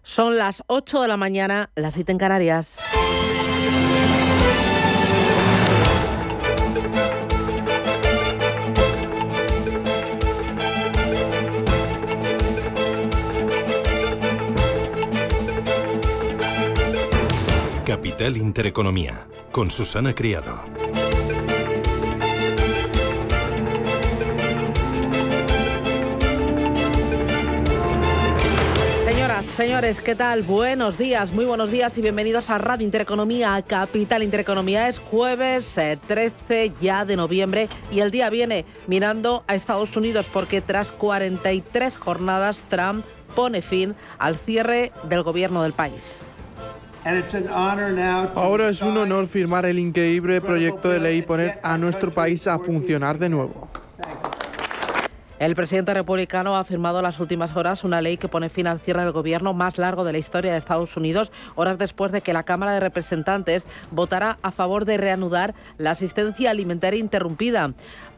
Son las 8 de la mañana, las 7 en Canarias. Capital Intereconomía, con Susana Criado. Señores, ¿qué tal? Buenos días, muy buenos días y bienvenidos a Radio Intereconomía, a Capital Intereconomía. Es jueves 13 ya de noviembre y el día viene mirando a Estados Unidos porque tras 43 jornadas Trump pone fin al cierre del gobierno del país. Ahora es un honor firmar el increíble proyecto de ley y poner a nuestro país a funcionar de nuevo. El presidente republicano ha firmado en las últimas horas una ley que pone fin al cierre del gobierno más largo de la historia de Estados Unidos, horas después de que la Cámara de Representantes votara a favor de reanudar la asistencia alimentaria interrumpida,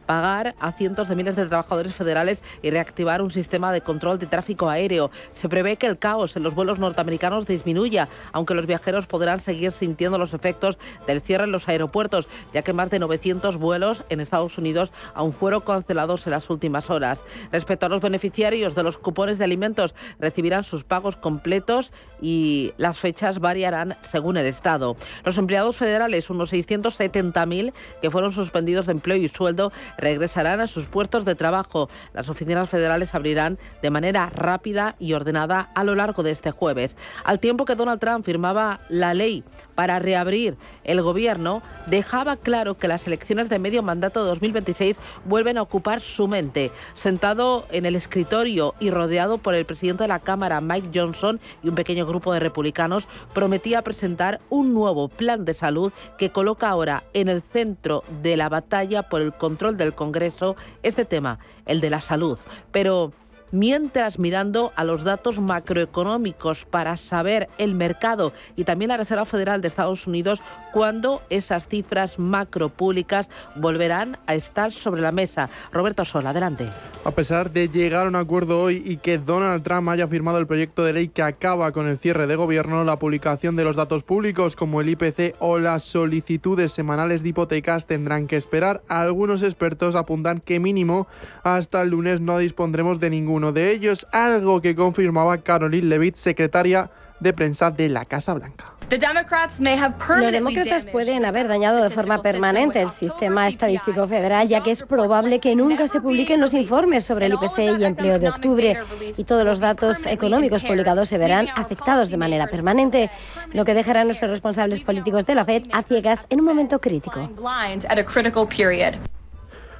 pagar a cientos de miles de trabajadores federales y reactivar un sistema de control de tráfico aéreo. Se prevé que el caos en los vuelos norteamericanos disminuya, aunque los viajeros podrán seguir sintiendo los efectos del cierre en los aeropuertos, ya que más de 900 vuelos en Estados Unidos aún fueron cancelados en las últimas horas. Respecto a los beneficiarios de los cupones de alimentos, recibirán sus pagos completos y las fechas variarán según el estado. Los empleados federales, unos 670.000 que fueron suspendidos de empleo y sueldo, regresarán a sus puestos de trabajo. Las oficinas federales abrirán de manera rápida y ordenada a lo largo de este jueves. Al tiempo que Donald Trump firmaba la ley para reabrir el gobierno, dejaba claro que las elecciones de medio mandato de 2026 vuelven a ocupar su mente. Sentado en el escritorio y rodeado por el presidente de la Cámara, Mike Johnson, y un pequeño grupo de republicanos, prometía presentar un nuevo plan de salud que coloca ahora en el centro de la batalla por el control del Congreso este tema, el de la salud. Pero mientras mirando a los datos macroeconómicos para saber el mercado y también la Reserva Federal de Estados Unidos cuándo esas cifras macropúblicas volverán a estar sobre la mesa. Roberto Sola, adelante. A pesar de llegar a un acuerdo hoy y que Donald Trump haya firmado el proyecto de ley que acaba con el cierre de gobierno, la publicación de los datos públicos como el IPC o las solicitudes semanales de hipotecas tendrán que esperar. Algunos expertos apuntan que mínimo hasta el lunes no dispondremos de ninguno de ellos, algo que confirmaba Caroline Leavitt, secretaria de prensa de la Casa Blanca. Los demócratas pueden haber dañado de forma permanente el sistema estadístico federal, ya que es probable que nunca se publiquen los informes sobre el IPC y empleo de octubre, y todos los datos económicos publicados se verán afectados de manera permanente, lo que dejará a nuestros responsables políticos de la FED a ciegas en un momento crítico.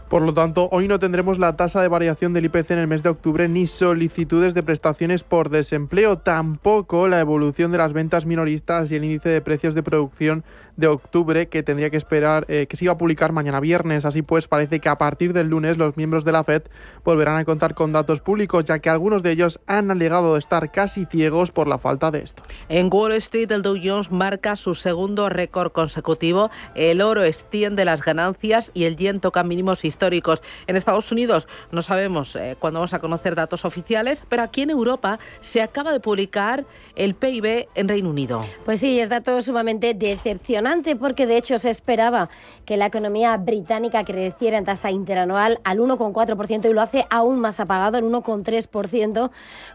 Por lo tanto, hoy no tendremos la tasa de variación del IPC en el mes de octubre ni solicitudes de prestaciones por desempleo, tampoco la evolución de las ventas minoristas y el índice de precios de producción de octubre que tendría que esperar, que se iba a publicar mañana viernes. Así pues, parece que a partir del lunes los miembros de la FED volverán a contar con datos públicos, ya que algunos de ellos han alegado estar casi ciegos por la falta de estos. En Wall Street, el Dow Jones marca su segundo récord consecutivo, el oro extiende las ganancias y el yen toca mínimos históricos. En Estados Unidos no sabemos cuándo vamos a conocer datos oficiales, pero aquí en Europa se acaba de publicar el PIB en Reino Unido. Pues sí, es dato sumamente decepcionante porque de hecho se esperaba que la economía británica creciera en tasa interanual al 1,4% y lo hace aún más apagado, al 1,3%,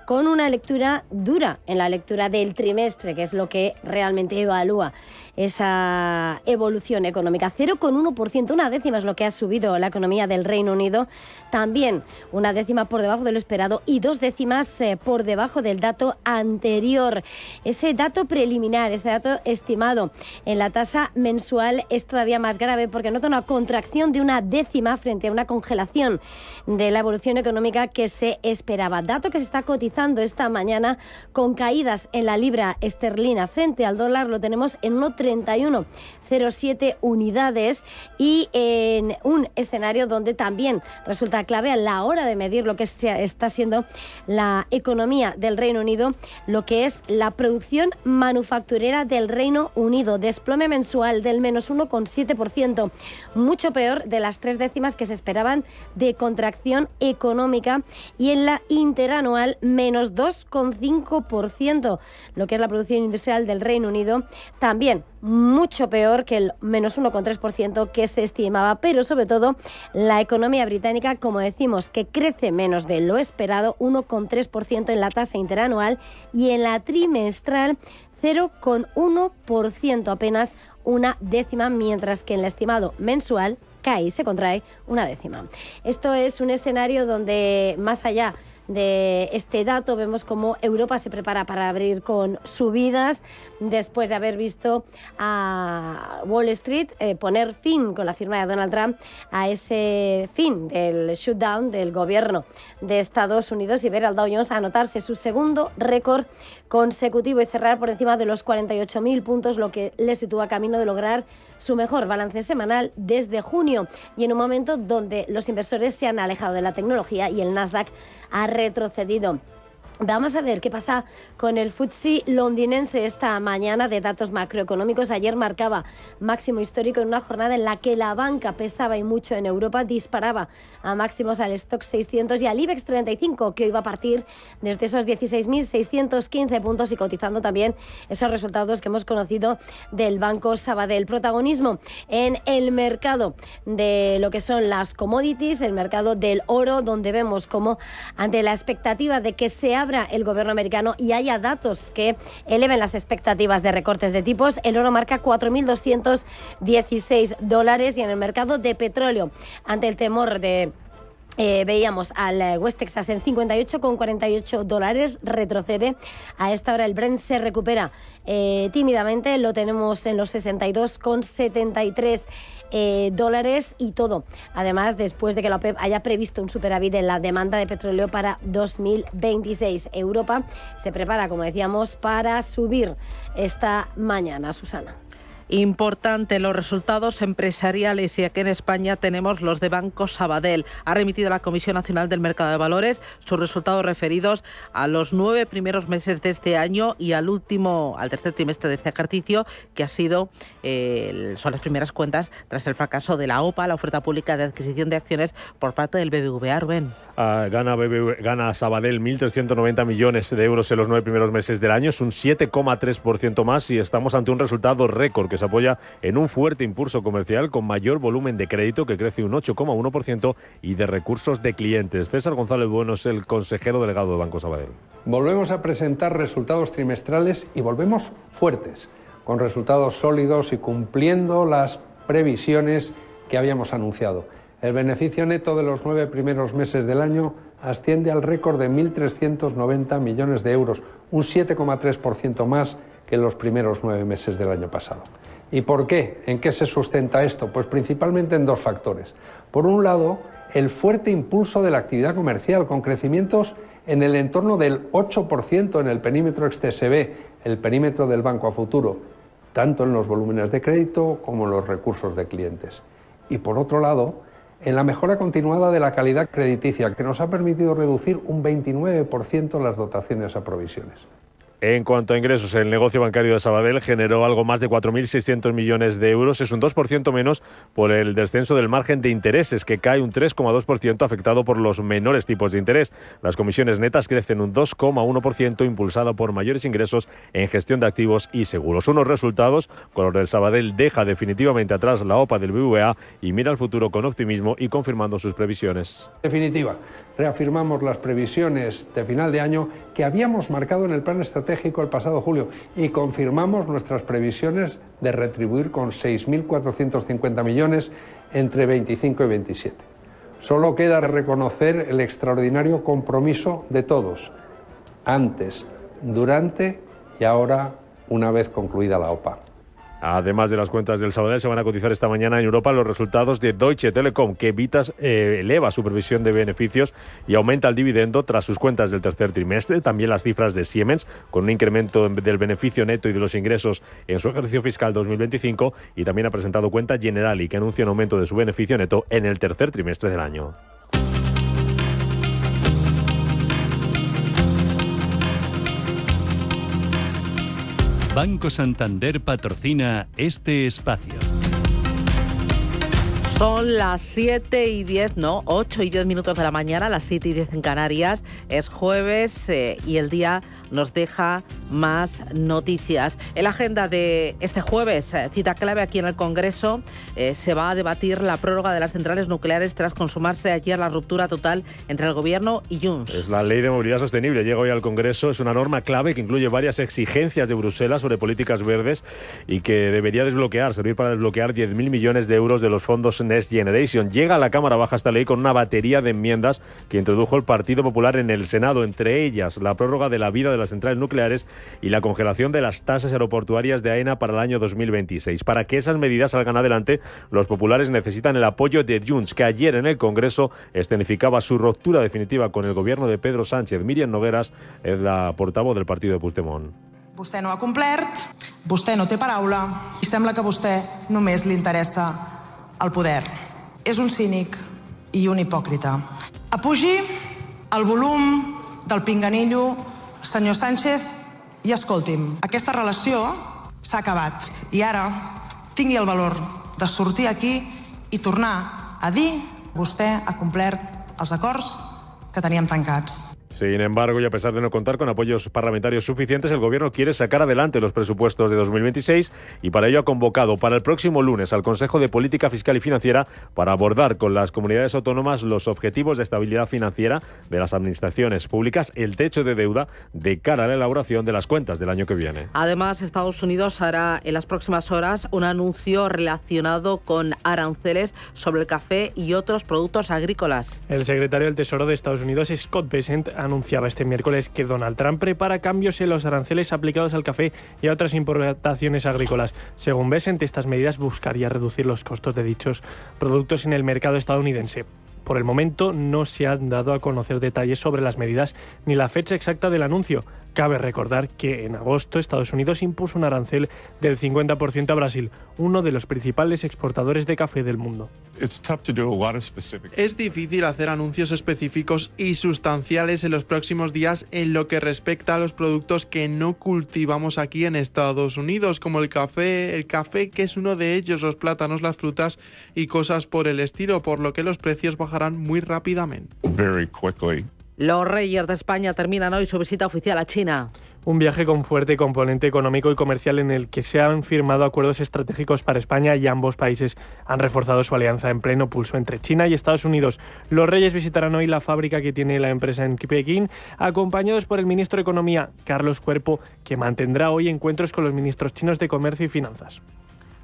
con una lectura dura en la lectura del trimestre, que es lo que realmente evalúa esa evolución económica. 0,1%, una décima es lo que ha subido la economía del Reino Unido, también una décima por debajo de lo esperado y 2 décimas por debajo del dato anterior. Ese dato preliminar, ese dato estimado en la tasa mensual es todavía más grave porque nota una contracción de una décima frente a una congelación de la evolución económica que se esperaba. Dato que se está cotizando esta mañana con caídas en la libra esterlina frente al dólar, lo tenemos en 1,3107 unidades y en un escenario escenario donde también resulta clave a la hora de medir lo que está siendo la economía del Reino Unido, lo que es la producción manufacturera del Reino Unido. Desplome mensual del menos 1,7%, mucho peor de las 3 décimas que se esperaban de contracción económica, y en la interanual menos 2,5%, lo que es la producción industrial del Reino Unido, también mucho peor que el menos 1,3% que se estimaba, pero sobre todo la economía británica, como decimos, que crece menos de lo esperado, 1,3% en la tasa interanual, y en la trimestral 0,1%, apenas una décima, mientras que en el estimado mensual cae y se contrae una décima. Esto es un escenario donde, más allá de este dato, vemos cómo Europa se prepara para abrir con subidas después de haber visto a Wall Street poner fin, con la firma de Donald Trump, a ese fin del shutdown del gobierno de Estados Unidos, y ver al Dow Jones anotarse su segundo récord consecutivo y cerrar por encima de los 48.000 puntos, lo que le sitúa camino de lograr su mejor balance semanal desde junio, y en un momento donde los inversores se han alejado de la tecnología y el Nasdaq ha retrocedido. Vamos a ver qué pasa con el FTSE londinense esta mañana de datos macroeconómicos. Ayer marcaba máximo histórico en una jornada en la que la banca pesaba y mucho en Europa, disparaba a máximos al Stoxx 600 y al IBEX 35, que hoy va a partir desde esos 16.615 puntos y cotizando también esos resultados que hemos conocido del Banco Sabadell. Protagonismo en el mercado de lo que son las commodities, el mercado del oro, donde vemos cómo, ante la expectativa de que se abra el gobierno americano y haya datos que eleven las expectativas de recortes de tipos, el oro marca $4.216, y en el mercado de petróleo, ante el temor de veíamos al West Texas en $58,48, retrocede. A esta hora el Brent se recupera tímidamente, lo tenemos en los $62,73 y todo. Además, después de que la OPEP haya previsto un superávit en la demanda de petróleo para 2026. Europa se prepara, como decíamos, para subir esta mañana. Susana. Importante los resultados empresariales, y aquí en España tenemos los de Banco Sabadell. Ha remitido a la Comisión Nacional del Mercado de Valores sus resultados referidos a los 9 primeros meses de este año y al tercer trimestre de este ejercicio, que ha sido son las primeras cuentas tras el fracaso de la OPA, la oferta pública de adquisición de acciones por parte del BBVA. Rubén. Gana Sabadell 1.390 millones de euros en los 9 primeros meses del año, es un 7,3% más, y estamos ante un resultado récord que se apoya en un fuerte impulso comercial con mayor volumen de crédito, que crece un 8,1%, y de recursos de clientes. César González Bueno es el consejero delegado de Banco Sabadell. Volvemos a presentar resultados trimestrales y volvemos fuertes, con resultados sólidos y cumpliendo las previsiones que habíamos anunciado. El beneficio neto de los 9 primeros meses del año asciende al récord de 1.390 millones de euros, un 7,3% más que en los primeros 9 meses del año pasado. ¿Y por qué? ¿En qué se sustenta esto? Pues principalmente en dos factores. Por un lado, el fuerte impulso de la actividad comercial, con crecimientos en el entorno del 8% en el perímetro ex-TSB, el perímetro del banco a futuro, tanto en los volúmenes de crédito como en los recursos de clientes. Y por otro lado, en la mejora continuada de la calidad crediticia, que nos ha permitido reducir un 29% las dotaciones a provisiones. En cuanto a ingresos, el negocio bancario de Sabadell generó algo más de 4.600 millones de euros. Es un 2% menos por el descenso del margen de intereses, que cae un 3,2%, afectado por los menores tipos de interés. Las comisiones netas crecen un 2,1%, impulsada por mayores ingresos en gestión de activos y seguros. Unos resultados con los del Sabadell deja definitivamente atrás la OPA del BBVA y mira al futuro con optimismo y confirmando sus previsiones. En definitiva, reafirmamos las previsiones de final de año que habíamos marcado en el plan estratégico el pasado julio, y confirmamos nuestras previsiones de retribuir con 6.450 millones entre 25 y 27. Solo queda reconocer el extraordinario compromiso de todos, antes, durante y ahora, una vez concluida la OPA. Además de las cuentas del Sabadell, se van a cotizar esta mañana en Europa los resultados de Deutsche Telekom, que eleva su previsión de beneficios y aumenta el dividendo tras sus cuentas del tercer trimestre. También las cifras de Siemens, con un incremento del beneficio neto y de los ingresos en su ejercicio fiscal 2025, y también ha presentado cuenta Generali, que anuncia un aumento de su beneficio neto en el tercer trimestre del año. Banco Santander patrocina este espacio. Son las 8 y 10 minutos de la mañana, las 7 y 10 en Canarias. Es jueves y el día nos deja más noticias. En la agenda de este jueves, cita clave aquí en el Congreso, se va a debatir la prórroga de las centrales nucleares tras consumarse ayer la ruptura total entre el Gobierno y Junts. Es la Ley de Movilidad Sostenible, llega hoy al Congreso. Es una norma clave que incluye varias exigencias de Bruselas sobre políticas verdes y que debería servir para desbloquear 10.000 millones de euros de los fondos Next Generation. Llega a la Cámara Baja esta ley con una batería de enmiendas que introdujo el Partido Popular en el Senado, entre ellas la prórroga de la vida de las centrales nucleares y la congelación de las tasas aeroportuarias de AENA para el año 2026. Para que esas medidas salgan adelante, los populares necesitan el apoyo de Junts, que ayer en el Congreso escenificaba su ruptura definitiva con el gobierno de Pedro Sánchez. Míriam Nogueras és la portavoz del partido de Puigdemont. Vostè no ha complert, vostè no té paraula i sembla que a vostè només li interessa el poder. És un cínic i un hipòcrita. Apugi el volum del pinganillo, senyor Sánchez, i escolti'm, aquesta relació s'ha acabat. I ara tingui el valor de sortir aquí i tornar a dir vostè ha complert els acords que teníem tancats. Sin embargo, y a pesar de no contar con apoyos parlamentarios suficientes, el Gobierno quiere sacar adelante los presupuestos de 2026 y para ello ha convocado para el próximo lunes al Consejo de Política Fiscal y Financiera para abordar con las comunidades autónomas los objetivos de estabilidad financiera de las administraciones públicas, el techo de deuda de cara a la elaboración de las cuentas del año que viene. Además, Estados Unidos hará en las próximas horas un anuncio relacionado con aranceles sobre el café y otros productos agrícolas. El secretario del Tesoro de Estados Unidos, Scott Bessent, anunciaba este miércoles que Donald Trump prepara cambios en los aranceles aplicados al café y a otras importaciones agrícolas. Según Bessent, estas medidas buscarían reducir los costos de dichos productos en el mercado estadounidense. Por el momento no se han dado a conocer detalles sobre las medidas ni la fecha exacta del anuncio. Cabe recordar que en agosto Estados Unidos impuso un arancel del 50% a Brasil, uno de los principales exportadores de café del mundo. Es difícil hacer anuncios específicos y sustanciales en los próximos días en lo que respecta a los productos que no cultivamos aquí en Estados Unidos, como el café que es uno de ellos, los plátanos, las frutas y cosas por el estilo, por lo que los precios bajarán muy rápidamente. Los Reyes de España terminan hoy su visita oficial a China. Un viaje con fuerte componente económico y comercial en el que se han firmado acuerdos estratégicos para España y ambos países han reforzado su alianza en pleno pulso entre China y Estados Unidos. Los Reyes visitarán hoy la fábrica que tiene la empresa en Pekín, acompañados por el ministro de Economía, Carlos Cuerpo, que mantendrá hoy encuentros con los ministros chinos de Comercio y Finanzas.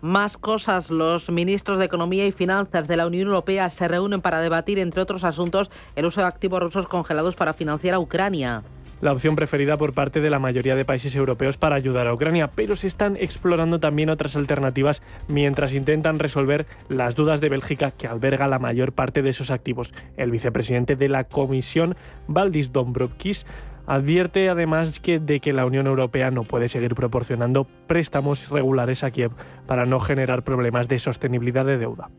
Más cosas, los ministros de Economía y Finanzas de la Unión Europea se reúnen para debatir, entre otros asuntos, el uso de activos rusos congelados para financiar a Ucrania. La opción preferida por parte de la mayoría de países europeos para ayudar a Ucrania, pero se están explorando también otras alternativas mientras intentan resolver las dudas de Bélgica, que alberga la mayor parte de esos activos. El vicepresidente de la Comisión, Valdis Dombrovskis, advierte además de que la Unión Europea no puede seguir proporcionando préstamos regulares a Kiev para no generar problemas de sostenibilidad de deuda.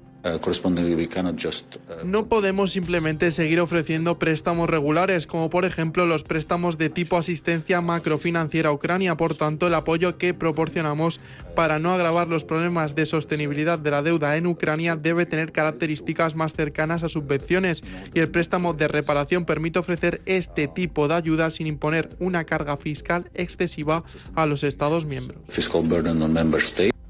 No podemos simplemente seguir ofreciendo préstamos regulares, como por ejemplo los préstamos de tipo asistencia macrofinanciera a Ucrania. Por tanto, el apoyo que proporcionamos para no agravar los problemas de sostenibilidad de la deuda en Ucrania debe tener características más cercanas a subvenciones, y el préstamo de reparación permite ofrecer este tipo de ayuda sin imponer una carga fiscal excesiva a los Estados miembros.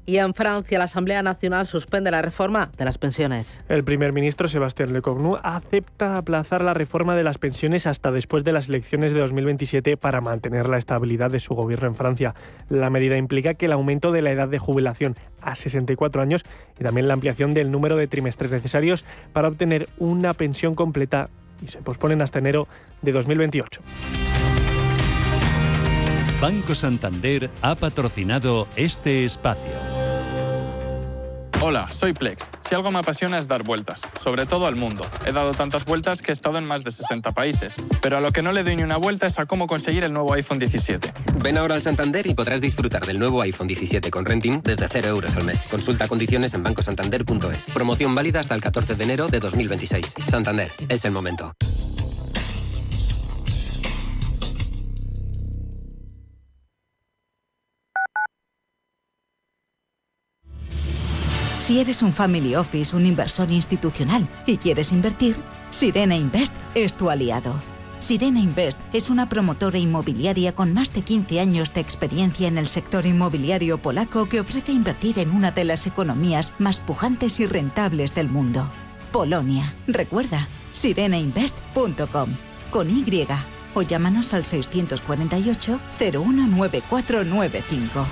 Y en Francia, la Asamblea Nacional suspende la reforma de las pensiones. El primer ministro, Sébastien Lecornu, acepta aplazar la reforma de las pensiones hasta después de las elecciones de 2027 para mantener la estabilidad de su gobierno en Francia. La medida implica que el aumento de la edad de jubilación a 64 años y también la ampliación del número de trimestres necesarios para obtener una pensión completa y se posponen hasta enero de 2028. Banco Santander ha patrocinado este espacio. Hola, soy Plex. Si algo me apasiona es dar vueltas, sobre todo al mundo. He dado tantas vueltas que he estado en más de 60 países. Pero a lo que no le doy ni una vuelta es a cómo conseguir el nuevo iPhone 17. Ven ahora al Santander y podrás disfrutar del nuevo iPhone 17 con renting desde 0 euros al mes. Consulta condiciones en bancosantander.es. Promoción válida hasta el 14 de enero de 2026. Santander, es el momento. Si eres un family office, un inversor institucional y quieres invertir, Sirena Invest es tu aliado. Sirena Invest es una promotora inmobiliaria con más de 15 años de experiencia en el sector inmobiliario polaco que ofrece invertir en una de las economías más pujantes y rentables del mundo. Polonia. Recuerda, sirenainvest.com con Y o llámanos al 648 019495.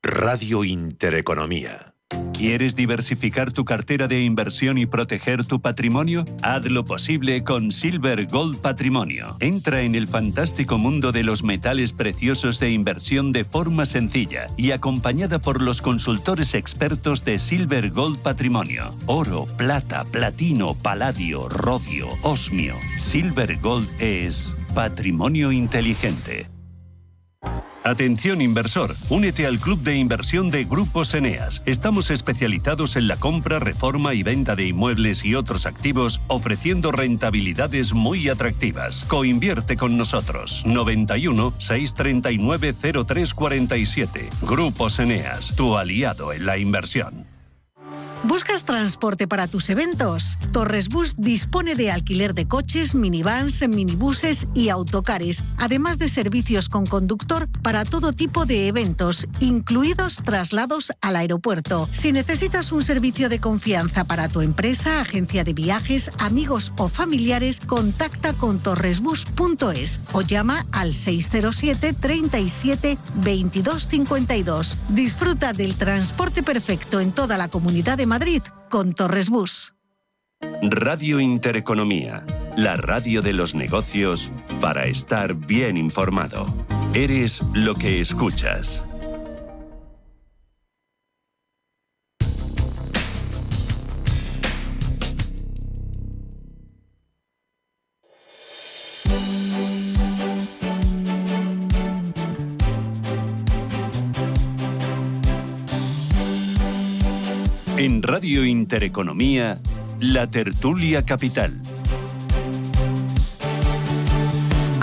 Radio Intereconomía. ¿Quieres diversificar tu cartera de inversión y proteger tu patrimonio? Haz lo posible con Silver Gold Patrimonio. Entra en el fantástico mundo de los metales preciosos de inversión de forma sencilla y acompañada por los consultores expertos de Silver Gold Patrimonio. Oro, plata, platino, paladio, rodio, osmio. Silver Gold es patrimonio inteligente. Atención inversor, únete al club de inversión de Grupos Eneas. Estamos especializados en la compra, reforma y venta de inmuebles y otros activos, ofreciendo rentabilidades muy atractivas. Coinvierte con nosotros. 91 639 0347. Grupos Eneas, tu aliado en la inversión. ¿Buscas transporte para tus eventos? Torres Bus dispone de alquiler de coches, minivans, minibuses y autocares, además de servicios con conductor para todo tipo de eventos, incluidos traslados al aeropuerto. Si necesitas un servicio de confianza para tu empresa, agencia de viajes, amigos o familiares, contacta con torresbus.es o llama al 607 37 22 52. Disfruta del transporte perfecto en toda la Comunidad de Madrid con Torres Bus. Radio Intereconomía, la radio de los negocios para estar bien informado. Eres lo que escuchas. En Radio Intereconomía, la tertulia capital.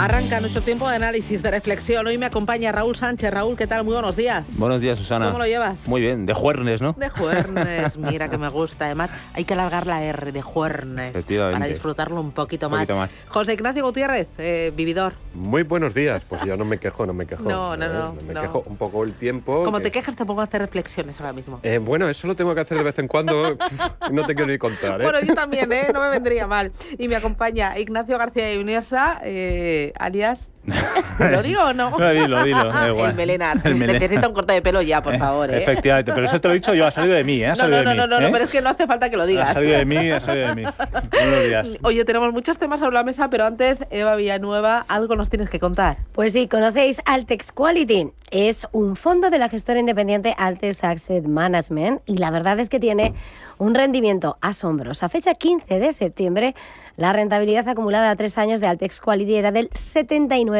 Arranca nuestro tiempo de análisis, de reflexión. Hoy me acompaña Raúl Sánchez. Raúl, ¿qué tal? Muy buenos días. Buenos días, Susana. ¿Cómo lo llevas? Muy bien, de juernes, ¿no? De juernes, mira que me gusta. Además, hay que alargar la R de juernes para disfrutarlo un poquito más. José Ignacio Gutiérrez, vividor. Muy buenos días. Pues yo no me quejo. No. Me quejo un poco el tiempo. Como te quejas, te pongo a hacer reflexiones ahora mismo. Bueno, eso lo tengo que hacer de vez en cuando. No te quiero ni contar, ¿eh? Bueno, yo también, no me vendría mal. Y me acompaña Ignacio García de Uniosa, alias... ¿Lo digo o no? Lo dilo, da igual. El Melenar. Necesita un corte de pelo ya, por favor, Efectivamente, pero eso te lo he dicho yo, ha salido de mí, No, pero es que no hace falta que lo digas. Ha salido de mí. Buenos días. Oye, tenemos muchos temas sobre la mesa, pero antes, Eva Villanueva, algo nos tienes que contar. Pues sí, ¿conocéis Altex Quality? Es un fondo de la gestora independiente Altex Asset Management y la verdad es que tiene un rendimiento asombroso. A fecha 15 de septiembre, la rentabilidad acumulada a 3 años de Altex Quality era del 79%.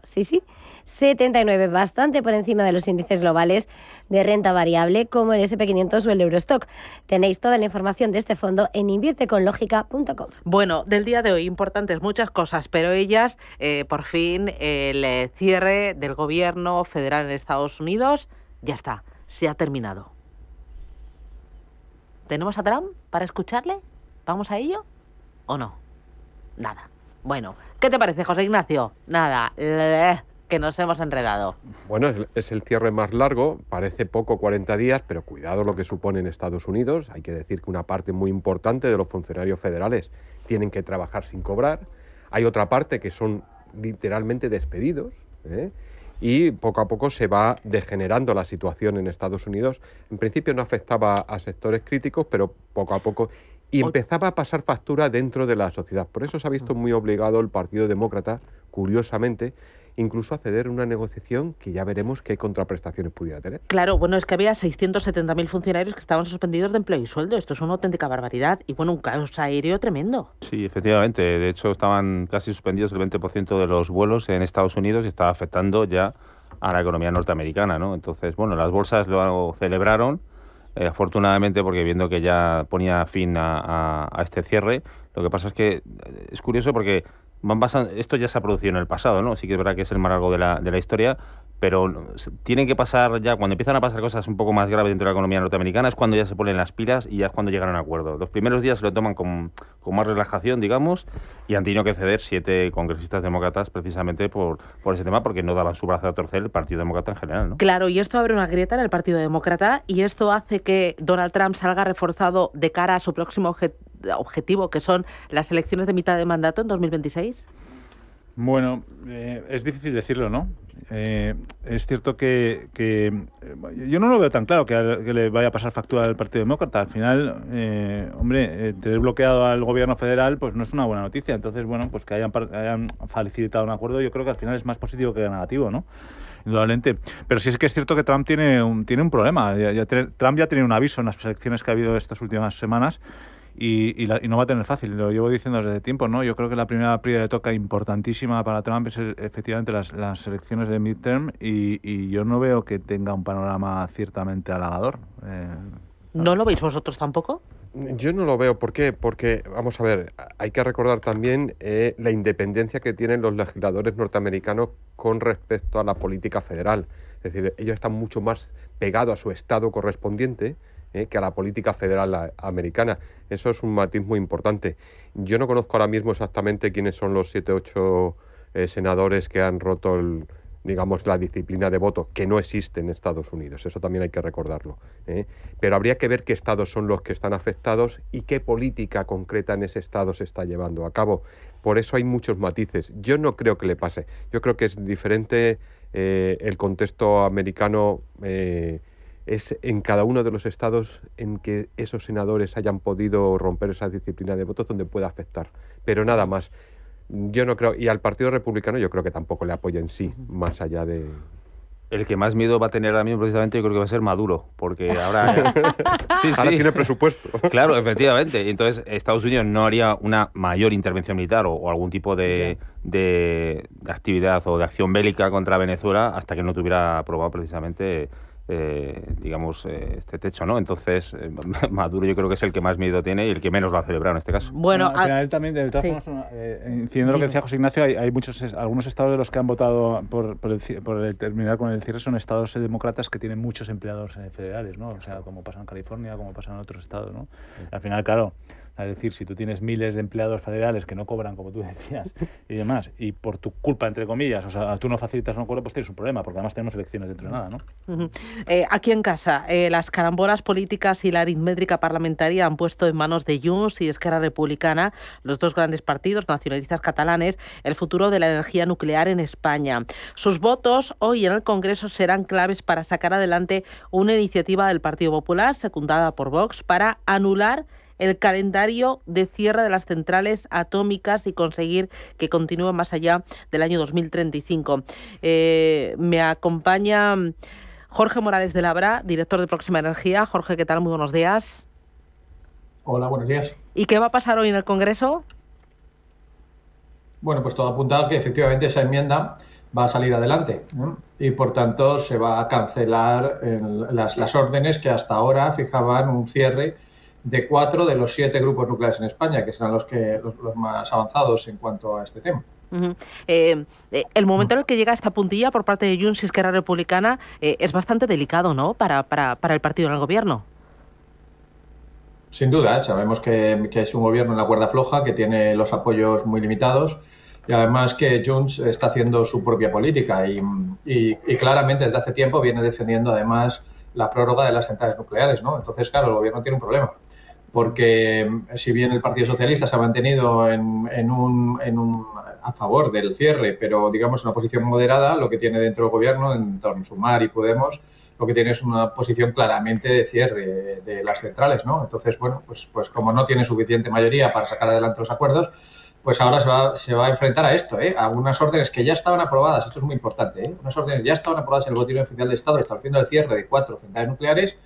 Sí, 79, bastante por encima de los índices globales de renta variable como el SP500 o el Eurostock. Tenéis toda la información de este fondo en invierteconlogica.com. Bueno, del día de hoy, importantes muchas cosas, pero ellas, por fin, el cierre del gobierno federal en Estados Unidos, ya está, se ha terminado. ¿Tenemos a Trump para escucharle? ¿Vamos a ello o no? Nada. Bueno, ¿qué te parece, José Ignacio? Nada, que nos hemos enredado. Bueno, es el cierre más largo, parece poco 40 días, pero cuidado lo que supone en Estados Unidos. Hay que decir que una parte muy importante de los funcionarios federales tienen que trabajar sin cobrar. Hay otra parte que son literalmente despedidos, y poco a poco se va degenerando la situación en Estados Unidos. En principio no afectaba a sectores críticos, pero poco a poco... Y empezaba a pasar factura dentro de la sociedad. Por eso se ha visto muy obligado el Partido Demócrata, curiosamente, incluso acceder a una negociación que ya veremos qué contraprestaciones pudiera tener. Claro, bueno, es que había 670.000 funcionarios que estaban suspendidos de empleo y sueldo. Esto es una auténtica barbaridad y, bueno, un caos aéreo tremendo. Sí, efectivamente. De hecho, estaban casi suspendidos el 20% de los vuelos en Estados Unidos y estaba afectando ya a la economía norteamericana, ¿no? Entonces, bueno, las bolsas lo celebraron, afortunadamente, porque viendo que ya ponía fin a este cierre. Lo que pasa es que es curioso porque van pasando, esto ya se ha producido en el pasado, ¿no? Sí que es verdad que es el más largo de la historia, pero tienen que pasar ya, cuando empiezan a pasar cosas un poco más graves dentro de la economía norteamericana, es cuando ya se ponen las pilas y ya es cuando llegan a un acuerdo. Los primeros días se lo toman con más relajación, digamos, y han tenido que ceder 7 congresistas demócratas precisamente por ese tema, porque no daban su brazo a torcer el Partido Demócrata en general, ¿no? Claro, y esto abre una grieta en el Partido Demócrata y esto hace que Donald Trump salga reforzado de cara a su próximo objetivo, que son las elecciones de mitad de mandato en 2026. Bueno, es difícil decirlo, ¿no? Es cierto que yo no lo veo tan claro que le vaya a pasar factura al Partido Demócrata. Al final, tener bloqueado al gobierno federal pues no es una buena noticia. Entonces, bueno, pues que hayan facilitado un acuerdo, yo creo que al final es más positivo que negativo, ¿no? Indudablemente. Pero sí es que es cierto que Trump tiene un problema. Trump ya tiene un aviso en las elecciones que ha habido estas últimas semanas. Y no va a tener fácil, lo llevo diciendo desde tiempo, ¿no? Yo creo que la primera prioridad de toca importantísima para Trump es efectivamente las elecciones de midterm y yo no veo que tenga un panorama ciertamente halagador. ¿No lo veis vosotros tampoco? Yo no lo veo. ¿Por qué? Porque, vamos a ver, hay que recordar también la independencia que tienen los legisladores norteamericanos con respecto a la política federal. Es decir, ellos están mucho más pegados a su estado correspondiente que a la política federal americana. Eso es un matiz muy importante. Yo no conozco ahora mismo exactamente quiénes son los 7-8 senadores que han roto la disciplina de voto, que no existe en Estados Unidos. Eso también hay que recordarlo. Pero habría que ver qué estados son los que están afectados y qué política concreta en ese estado se está llevando a cabo. Por eso hay muchos matices. Yo no creo que le pase. Yo creo que es diferente el contexto americano. Es en cada uno de los estados en que esos senadores hayan podido romper esa disciplina de votos donde pueda afectar, pero nada más. Yo no creo, y al Partido Republicano yo creo que tampoco le apoya en sí, más allá de... El que más miedo va a tener ahora mismo precisamente yo creo que va a ser Maduro, porque ahora... Ahora tiene presupuesto. Claro, efectivamente. Entonces Estados Unidos no haría una mayor intervención militar o algún tipo de actividad o de acción bélica contra Venezuela hasta que no tuviera aprobado precisamente... este techo, ¿no? Entonces, Maduro yo creo que es el que más miedo tiene y el que menos lo ha celebrado en este caso. Bueno, al final también, de todas formas, incidiendo lo que decía José Ignacio, hay algunos estados de los que han votado por terminar con el cierre son estados demócratas que tienen muchos empleados federales, ¿no? O sea, como pasa en California, como pasa en otros estados, ¿no? Al final, claro, es decir, si tú tienes miles de empleados federales que no cobran, como tú decías, y demás, y por tu culpa, entre comillas, o sea, tú no facilitas un acuerdo, pues tienes un problema, porque además tenemos elecciones dentro de nada, ¿no? Aquí en casa, las carambolas políticas y la aritmética parlamentaria han puesto en manos de Junts y de Esquerra Republicana, los dos grandes partidos nacionalistas catalanes, el futuro de la energía nuclear en España. Sus votos hoy en el Congreso serán claves para sacar adelante una iniciativa del Partido Popular, secundada por Vox, para anular el calendario de cierre de las centrales atómicas y conseguir que continúe más allá del año 2035. Me acompaña Jorge Morales de Labra, director de Próxima Energía. Jorge, ¿qué tal? Muy buenos días. Hola, buenos días. ¿Y qué va a pasar hoy en el Congreso? Bueno, pues todo apunta a que efectivamente esa enmienda va a salir adelante, ¿no? Y por tanto se va a cancelar las órdenes que hasta ahora fijaban un cierre de 4 de los 7 grupos nucleares en España, que serán los más avanzados en cuanto a este tema. El momento en el que llega esta puntilla por parte de Junts y Esquerra Republicana es bastante delicado, ¿no?, para el partido en el gobierno. Sin duda, sabemos que es un gobierno en la cuerda floja, que tiene los apoyos muy limitados y además que Junts está haciendo su propia política y claramente desde hace tiempo viene defendiendo además la prórroga de las centrales nucleares, ¿no? Entonces, claro, el gobierno tiene un problema. Porque si bien el Partido Socialista se ha mantenido a favor del cierre, pero digamos una posición moderada, lo que tiene dentro del gobierno, en torno a Sumar y Podemos, lo que tiene es una posición claramente de cierre de las centrales, ¿no? Entonces, bueno, pues como no tiene suficiente mayoría para sacar adelante los acuerdos, pues ahora se va a enfrentar a esto, a unas órdenes que ya estaban aprobadas, esto es muy importante, unas órdenes ya estaban aprobadas en el Boletín Oficial del Estado estableciendo el cierre de 4 centrales nucleares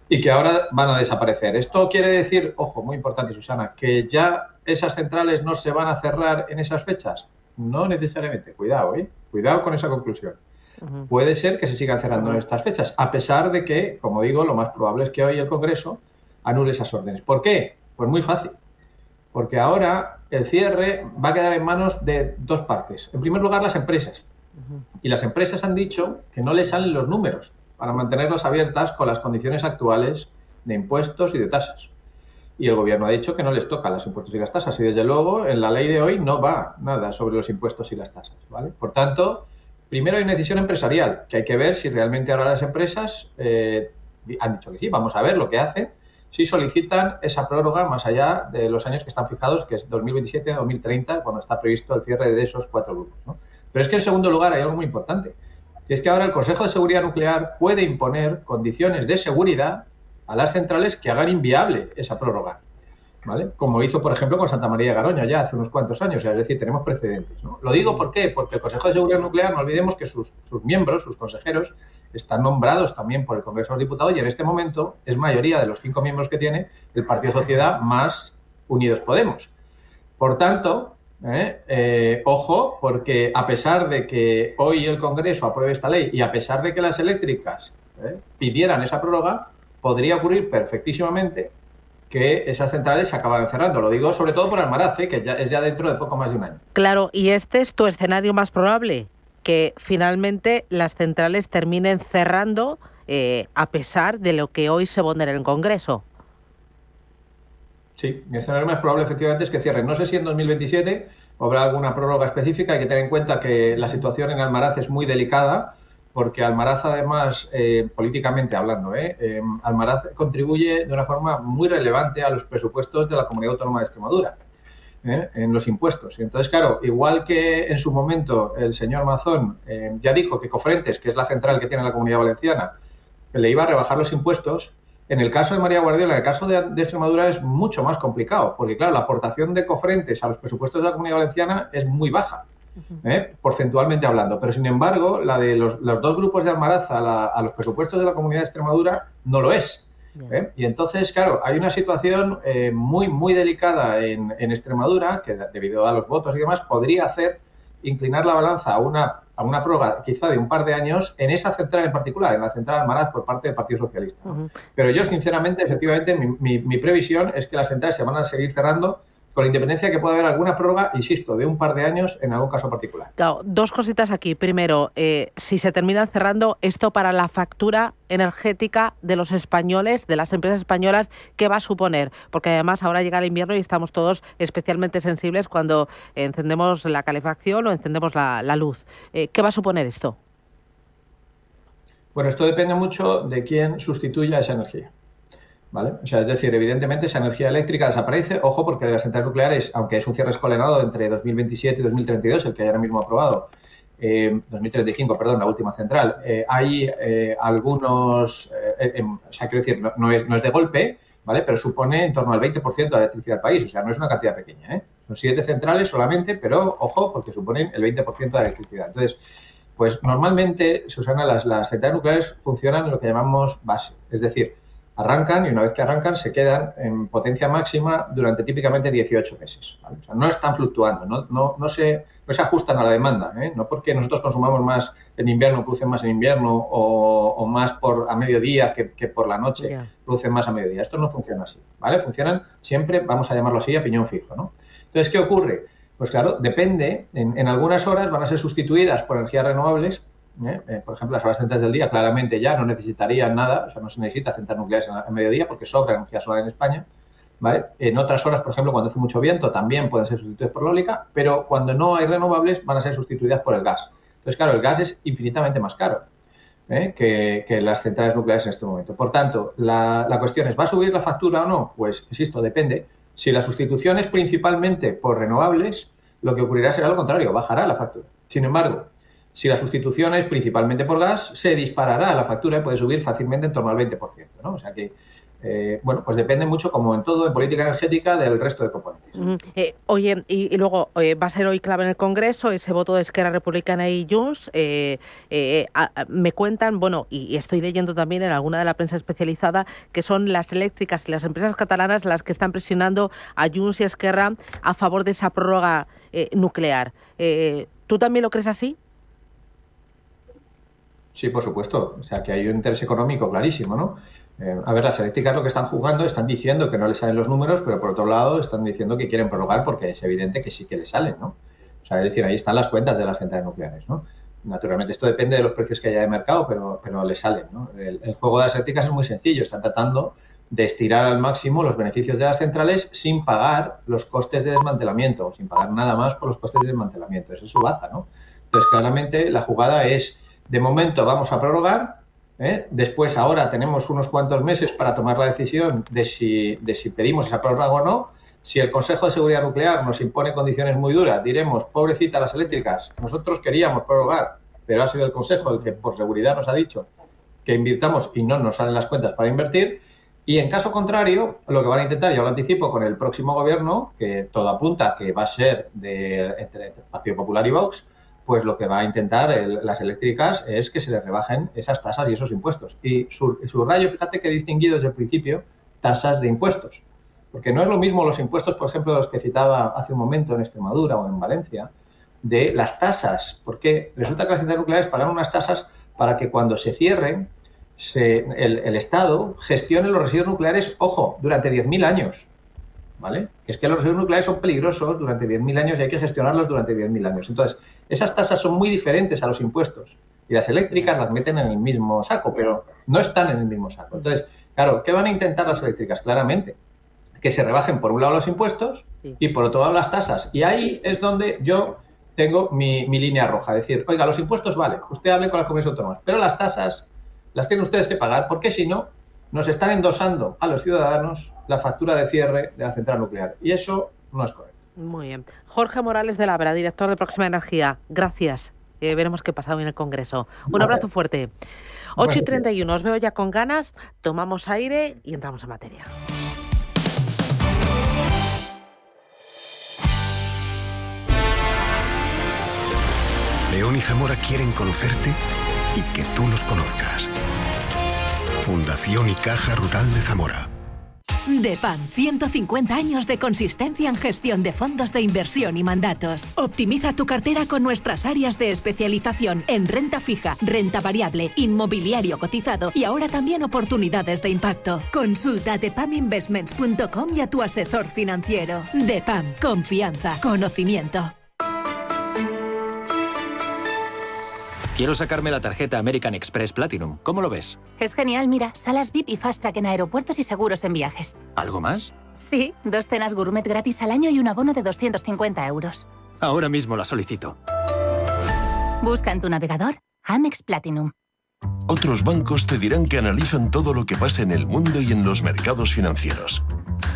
y que ahora van a desaparecer. Esto quiere decir, ojo, muy importante, Susana, que ya esas centrales no se van a cerrar en esas fechas. No necesariamente, cuidado, cuidado con esa conclusión. Puede ser que se sigan cerrando en estas fechas, a pesar de que, como digo, lo más probable es que hoy el Congreso anule esas órdenes. ¿Por qué? Pues muy fácil. Porque ahora el cierre va a quedar en manos de dos partes. En primer lugar, las empresas. Y las empresas han dicho que no les salen los números para mantenerlas abiertas con las condiciones actuales de impuestos y de tasas. Y el Gobierno ha dicho que no les tocan los impuestos y las tasas. Y desde luego, en la ley de hoy no va nada sobre los impuestos y las tasas, ¿vale? Por tanto, primero hay una decisión empresarial, que hay que ver si realmente ahora las empresas han dicho que sí, vamos a ver lo que hacen, si solicitan esa prórroga más allá de los años que están fijados, que es 2027-2030, cuando está previsto el cierre de esos 4 grupos, ¿no? Pero es que en segundo lugar hay algo muy importante, que es que ahora el Consejo de Seguridad Nuclear puede imponer condiciones de seguridad a las centrales que hagan inviable esa prórroga, ¿vale? Como hizo, por ejemplo, con Santa María de Garoña ya hace unos cuantos años, es decir, tenemos precedentes, ¿no? Lo digo ¿por qué? Porque el Consejo de Seguridad Nuclear, no olvidemos que sus miembros, sus consejeros, están nombrados también por el Congreso de los Diputados y en este momento es mayoría de los 5 miembros que tiene el Partido Sociedad más Unidos Podemos. Por tanto, ojo, porque a pesar de que hoy el Congreso apruebe esta ley y a pesar de que las eléctricas pidieran esa prórroga, podría ocurrir perfectísimamente que esas centrales se acabaran cerrando. Lo digo sobre todo por Almaraz, que ya es ya dentro de poco más de un año. Claro, y este es tu escenario más probable, que finalmente las centrales terminen cerrando a pesar de lo que hoy se vote en el Congreso. Sí, mi escenario más probable efectivamente es que cierren. No sé si en 2027 habrá alguna prórroga específica. Hay que tener en cuenta que la situación en Almaraz es muy delicada, porque Almaraz, además, políticamente hablando, Almaraz contribuye de una forma muy relevante a los presupuestos de la Comunidad Autónoma de Extremadura, en los impuestos. Entonces, claro, igual que en su momento el señor Mazón ya dijo que Cofrentes, que es la central que tiene la Comunidad Valenciana, le iba a rebajar los impuestos, en el caso de María Guardiola, en el caso de Extremadura es mucho más complicado, porque, claro, la aportación de Cofrentes a los presupuestos de la Comunidad Valenciana es muy baja. Porcentualmente hablando, pero sin embargo la de los 2 grupos de Almaraz a los presupuestos de la Comunidad de Extremadura no lo es. Y entonces, claro, hay una situación muy, muy delicada en Extremadura que, debido a los votos y demás, podría hacer inclinar la balanza a una prórroga quizá de un par de años en esa central en particular, en la central de Almaraz por parte del Partido Socialista, ¿no? Pero yo, sinceramente, efectivamente, mi previsión es que las centrales se van a seguir cerrando con independencia de que pueda haber alguna prórroga, insisto, de un par de años en algún caso particular. Claro, 2 cositas aquí. Primero, si se terminan cerrando, esto para la factura energética de los españoles, de las empresas españolas, ¿qué va a suponer? Porque además ahora llega el invierno y estamos todos especialmente sensibles cuando encendemos la calefacción o encendemos la luz. ¿Qué va a suponer esto? Bueno, esto depende mucho de quién sustituya esa energía, ¿vale? O sea, es decir, evidentemente esa energía eléctrica desaparece. Ojo, porque las centrales nucleares, aunque es un cierre escalonado entre 2027 y 2032, el que hay ahora mismo aprobado, 2035, perdón, la última central, hay algunos, o sea, quiero decir, no es de golpe, ¿vale? Pero supone en torno al 20% de la electricidad del país, o sea, no es una cantidad pequeña, ¿eh? Son 7 centrales solamente, pero ojo, porque suponen el 20% de la electricidad. Entonces, pues normalmente, Susana, las centrales nucleares funcionan en lo que llamamos base, es decir, arrancan y una vez que arrancan se quedan en potencia máxima durante típicamente 18 meses, ¿vale? O sea, no están fluctuando, no se ajustan a la demanda, ¿eh? No porque nosotros consumamos más en invierno, producen más en invierno o más a mediodía que por la noche, producen más a mediodía. Esto no funciona así, ¿vale? Funcionan siempre, vamos a llamarlo así, a piñón fijo, ¿no? Entonces, ¿qué ocurre? Pues claro, depende, en algunas horas van a ser sustituidas por energías renovables. Por ejemplo, las horas centrales del día claramente ya no necesitarían nada, o sea, no se necesita centrales nucleares a mediodía porque sobra energía solar en España, ¿vale? En otras horas, por ejemplo, cuando hace mucho viento, también pueden ser sustituidas por la eólica, pero cuando no hay renovables van a ser sustituidas por el gas. Entonces, claro, el gas es infinitamente más caro que las centrales nucleares en este momento. Por tanto, la cuestión es, ¿va a subir la factura o no? Pues, insisto, depende. Si la sustitución es principalmente por renovables, lo que ocurrirá será lo contrario, bajará la factura. Sin embargo, si la sustitución es principalmente por gas, se disparará la factura y puede subir fácilmente en torno al 20%, ¿no? O sea que bueno, pues depende mucho, como en todo, en política energética, del resto de componentes. Oye, y luego va a ser hoy clave en el Congreso ese voto de Esquerra Republicana y Junts. Me cuentan, bueno, y estoy leyendo también en alguna de la prensa especializada, que son las eléctricas y las empresas catalanas las que están presionando a Junts y Esquerra a favor de esa prórroga nuclear. ¿Tú también lo crees así? Sí, por supuesto. O sea, que hay un interés económico clarísimo, ¿no? A ver, las eléctricas lo que están jugando, están diciendo que no les salen los números, pero por otro lado están diciendo que quieren prorrogar porque es evidente que sí que les salen, ¿no? O sea, es decir, ahí están las cuentas de las centrales nucleares, ¿no? Naturalmente esto depende de los precios que haya de mercado, pero les salen, ¿no? El juego de las eléctricas es muy sencillo. Están tratando de estirar al máximo los beneficios de las centrales sin pagar los costes de desmantelamiento, sin pagar nada más por los costes de desmantelamiento. Esa es su baza, ¿no? Entonces, claramente la jugada es, de momento vamos a prorrogar. Después, ahora tenemos unos cuantos meses para tomar la decisión de si pedimos esa prórroga o no. Si el Consejo de Seguridad Nuclear nos impone condiciones muy duras, diremos, pobrecita las eléctricas, nosotros queríamos prorrogar, pero ha sido el Consejo el que por seguridad nos ha dicho que invirtamos y no nos salen las cuentas para invertir. Y en caso contrario, lo que van a intentar, ya lo anticipo, con el próximo gobierno, que todo apunta que va a ser entre el Partido Popular y Vox, pues lo que va a intentar las eléctricas es que se les rebajen esas tasas y esos impuestos. Y subrayo, fíjate que he distinguido desde el principio tasas de impuestos. Porque no es lo mismo los impuestos, por ejemplo, los que citaba hace un momento en Extremadura o en Valencia, de las tasas. Porque resulta que las centrales nucleares pagan unas tasas para que cuando se cierren, el Estado gestione los residuos nucleares, ojo, durante 10.000 años. ¿Vale? Es que los residuos nucleares son peligrosos durante 10.000 años y hay que gestionarlos durante 10.000 años. Entonces, esas tasas son muy diferentes a los impuestos. Y las eléctricas las meten en el mismo saco, pero no están en el mismo saco. Entonces, claro, ¿qué van a intentar las eléctricas? Claramente, que se rebajen por un lado los impuestos y por otro lado las tasas. Y ahí es donde yo tengo mi línea roja. Es decir, oiga, los impuestos vale, usted hable con las comunidades autónomas, pero las tasas las tienen ustedes que pagar, porque si no, nos están endosando a los ciudadanos la factura de cierre de la central nuclear. Y eso no es correcto. Muy bien. Jorge Morales de Labra, director de Próxima Energía. Gracias. Veremos qué pasa hoy en el Congreso. Un abrazo fuerte. 8:31. Os veo ya con ganas. Tomamos aire y entramos en materia. León y Zamora quieren conocerte y que tú los conozcas. Fundación y Caja Rural de Zamora. DEPAM, 150 años de consistencia en gestión de fondos de inversión y mandatos. Optimiza tu cartera con nuestras áreas de especialización en renta fija, renta variable, inmobiliario cotizado y ahora también oportunidades de impacto. Consulta depaminvestments.com y a tu asesor financiero. DEPAM, confianza, conocimiento. Quiero sacarme la tarjeta American Express Platinum. ¿Cómo lo ves? Es genial, mira, salas VIP y Fast Track en aeropuertos y seguros en viajes. ¿Algo más? Sí, 2 cenas gourmet gratis al año y un abono de 250 euros. Ahora mismo la solicito. Busca en tu navegador Amex Platinum. Otros bancos te dirán que analizan todo lo que pasa en el mundo y en los mercados financieros.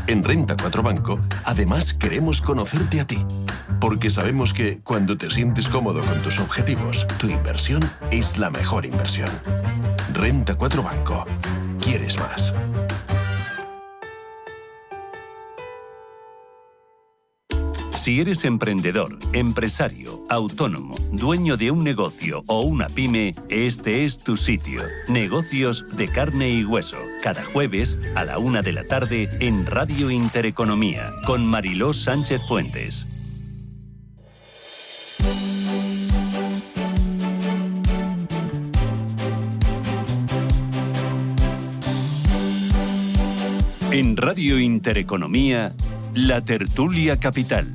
En Renta 4 Banco, además, queremos conocerte a ti. Porque sabemos que cuando te sientes cómodo con tus objetivos, tu inversión es la mejor inversión. Renta 4 Banco. ¿Quieres más? Si eres emprendedor, empresario, autónomo, dueño de un negocio o una pyme, este es tu sitio. Negocios de carne y hueso. Cada jueves a la 1 de la tarde en Radio Intereconomía con Mariló Sánchez Fuentes. En Radio Intereconomía, La Tertulia Capital.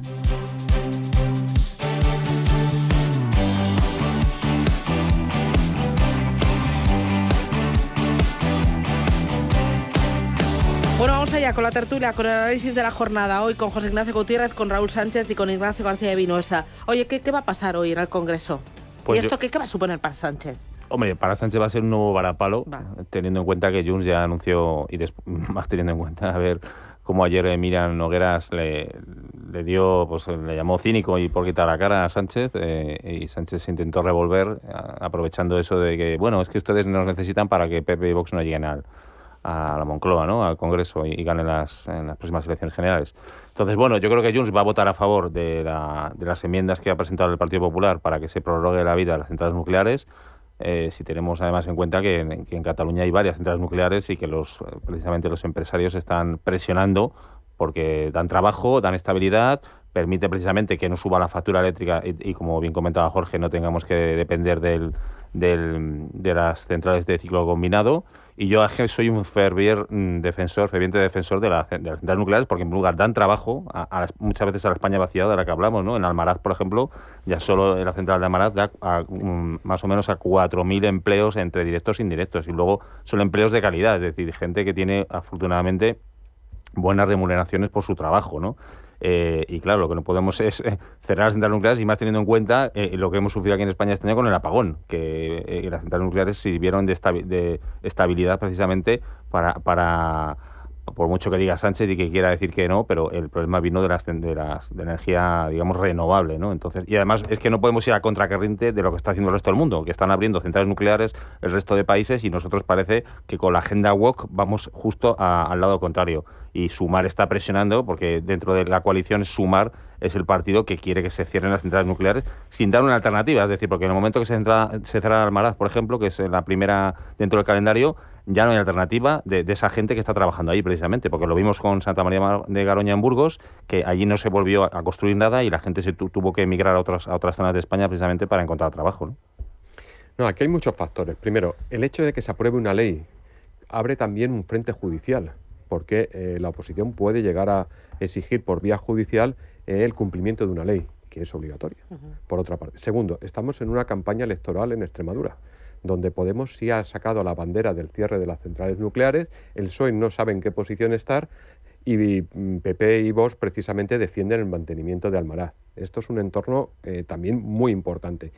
Bueno, vamos allá con la tertulia, con el análisis de la jornada. Hoy con José Ignacio Gutiérrez, con Raúl Sánchez y con Ignacio García de Vinuesa. Oye, ¿qué va a pasar hoy en el Congreso? Pues ¿Y esto qué va a suponer para Sánchez? Hombre, para Sánchez va a ser un nuevo varapalo, teniendo en cuenta que Junts ya anunció, y más teniendo en cuenta, a ver, como ayer Miriam Nogueras le dio, pues le llamó cínico y por quitar la cara a Sánchez, y Sánchez se intentó revolver, aprovechando eso de que, bueno, es que ustedes nos necesitan para que PP y Vox no lleguen la Moncloa, ¿no? Al Congreso y gane en las próximas elecciones generales. Entonces, bueno, yo creo que Junts va a votar a favor de las enmiendas que ha presentado el Partido Popular para que se prorrogue la vida de las centrales nucleares. Si tenemos además en cuenta que en Cataluña hay varias centrales nucleares y que precisamente los empresarios están presionando porque dan trabajo, dan estabilidad, permite precisamente que no suba la factura eléctrica y como bien comentaba Jorge, no tengamos que depender de las centrales de ciclo combinado. Y yo soy un ferviente defensor de las centrales nucleares porque, en primer lugar, dan trabajo muchas veces a la España vaciada de la que hablamos, ¿no? En Almaraz, por ejemplo, ya solo en la central de Almaraz da más o menos a 4.000 empleos entre directos e indirectos. Y luego son empleos de calidad, es decir, gente que tiene, afortunadamente, buenas remuneraciones por su trabajo, ¿no? Y claro, lo que no podemos es cerrar las centrales nucleares y más teniendo en cuenta lo que hemos sufrido aquí en España este año con el apagón, que las centrales nucleares sirvieron de estabilidad precisamente para por mucho que diga Sánchez y que quiera decir que no, pero el problema vino de energía, digamos, renovable, ¿no? Entonces, y además es que no podemos ir a contracorriente de lo que está haciendo el resto del mundo, que están abriendo centrales nucleares el resto de países y nosotros parece que con la agenda woke vamos justo al lado contrario. Y Sumar está presionando, porque dentro de la coalición Sumar es el partido que quiere que se cierren las centrales nucleares sin dar una alternativa. Es decir, porque en el momento que se cerrara Almaraz, por ejemplo, que es la primera dentro del calendario, ya no hay alternativa de esa gente que está trabajando ahí precisamente, porque lo vimos con Santa María de Garoña en Burgos, que allí no se volvió a construir nada y la gente se tuvo que emigrar a otras zonas de España precisamente para encontrar trabajo, ¿no? No, aquí hay muchos factores. Primero, el hecho de que se apruebe una ley abre también un frente judicial, porque la oposición puede llegar a exigir por vía judicial el cumplimiento de una ley, que es obligatoria, por otra parte. Segundo, estamos en una campaña electoral en Extremadura, donde Podemos sí ha sacado la bandera del cierre de las centrales nucleares, el PSOE no sabe en qué posición estar y PP y Vox precisamente defienden el mantenimiento de Almaraz. Esto es un entorno también muy importante.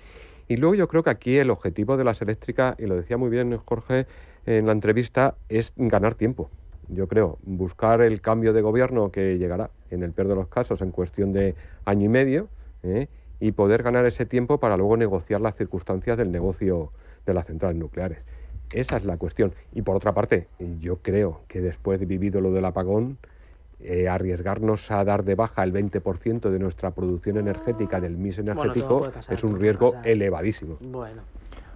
Y luego yo creo que aquí el objetivo de las eléctricas, y lo decía muy bien Jorge en la entrevista, es ganar tiempo. Yo creo, buscar el cambio de gobierno que llegará, en el peor de los casos, en cuestión de año y medio, y poder ganar ese tiempo para luego negociar las circunstancias del negocio de las centrales nucleares. Esa es la cuestión. Y por otra parte, yo creo que después de vivido lo del apagón, arriesgarnos a dar de baja el 20% de nuestra producción energética del mix energético es un riesgo elevadísimo.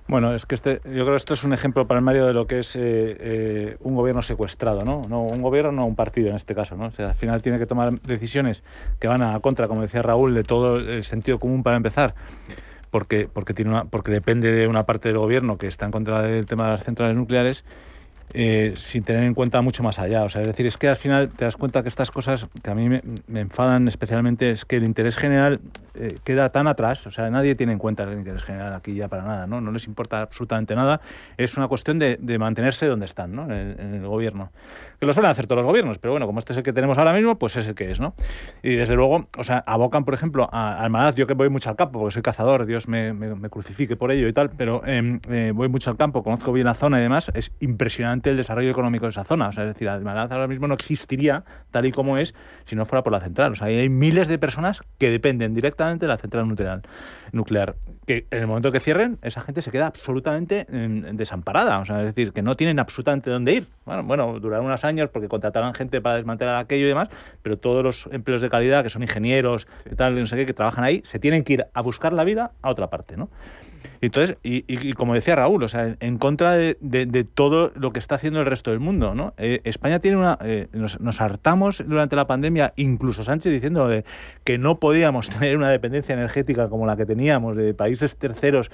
Bueno, es que yo creo que esto es un ejemplo palmario de lo que es un gobierno secuestrado, ¿no? No un gobierno, no un partido en este caso, ¿no? O sea, al final tiene que tomar decisiones que van a contra, como decía Raúl, de todo el sentido común para empezar, porque depende de una parte del gobierno que está en contra del tema de las centrales nucleares, sin tener en cuenta mucho más allá. O sea, es decir, es que al final te das cuenta que estas cosas que a mí me enfadan especialmente es que el interés general queda tan atrás. O sea, nadie tiene en cuenta el interés general aquí ya para nada, ¿no? No les importa absolutamente nada. Es una cuestión de mantenerse donde están, ¿no? En el gobierno. Que lo suelen hacer todos los gobiernos, pero bueno, como este es el que tenemos ahora mismo, pues es el que es, ¿no? Y desde luego, o sea, abocan, por ejemplo, a Almaraz. Yo que voy mucho al campo, porque soy cazador, Dios me crucifique por ello y tal, pero voy mucho al campo, conozco bien la zona y demás, es impresionante el desarrollo económico de esa zona. O sea, es decir, Almaraz ahora mismo no existiría tal y como es si no fuera por la central. O sea, hay miles de personas que dependen directamente de la central nuclear. Que en el momento que cierren, esa gente se queda absolutamente desamparada. O sea, es decir, que no tienen absolutamente dónde ir. Bueno, durarán unos años porque contratarán gente para desmantelar aquello y demás, pero todos los empleos de calidad, que son ingenieros y tal, no sé qué, que trabajan ahí, se tienen que ir a buscar la vida a otra parte, ¿no? Entonces, y como decía Raúl, o sea, en contra de todo lo que está haciendo el resto del mundo, ¿no? España tiene nos hartamos durante la pandemia, incluso Sánchez diciendo que no podíamos tener una dependencia energética como la que teníamos de países terceros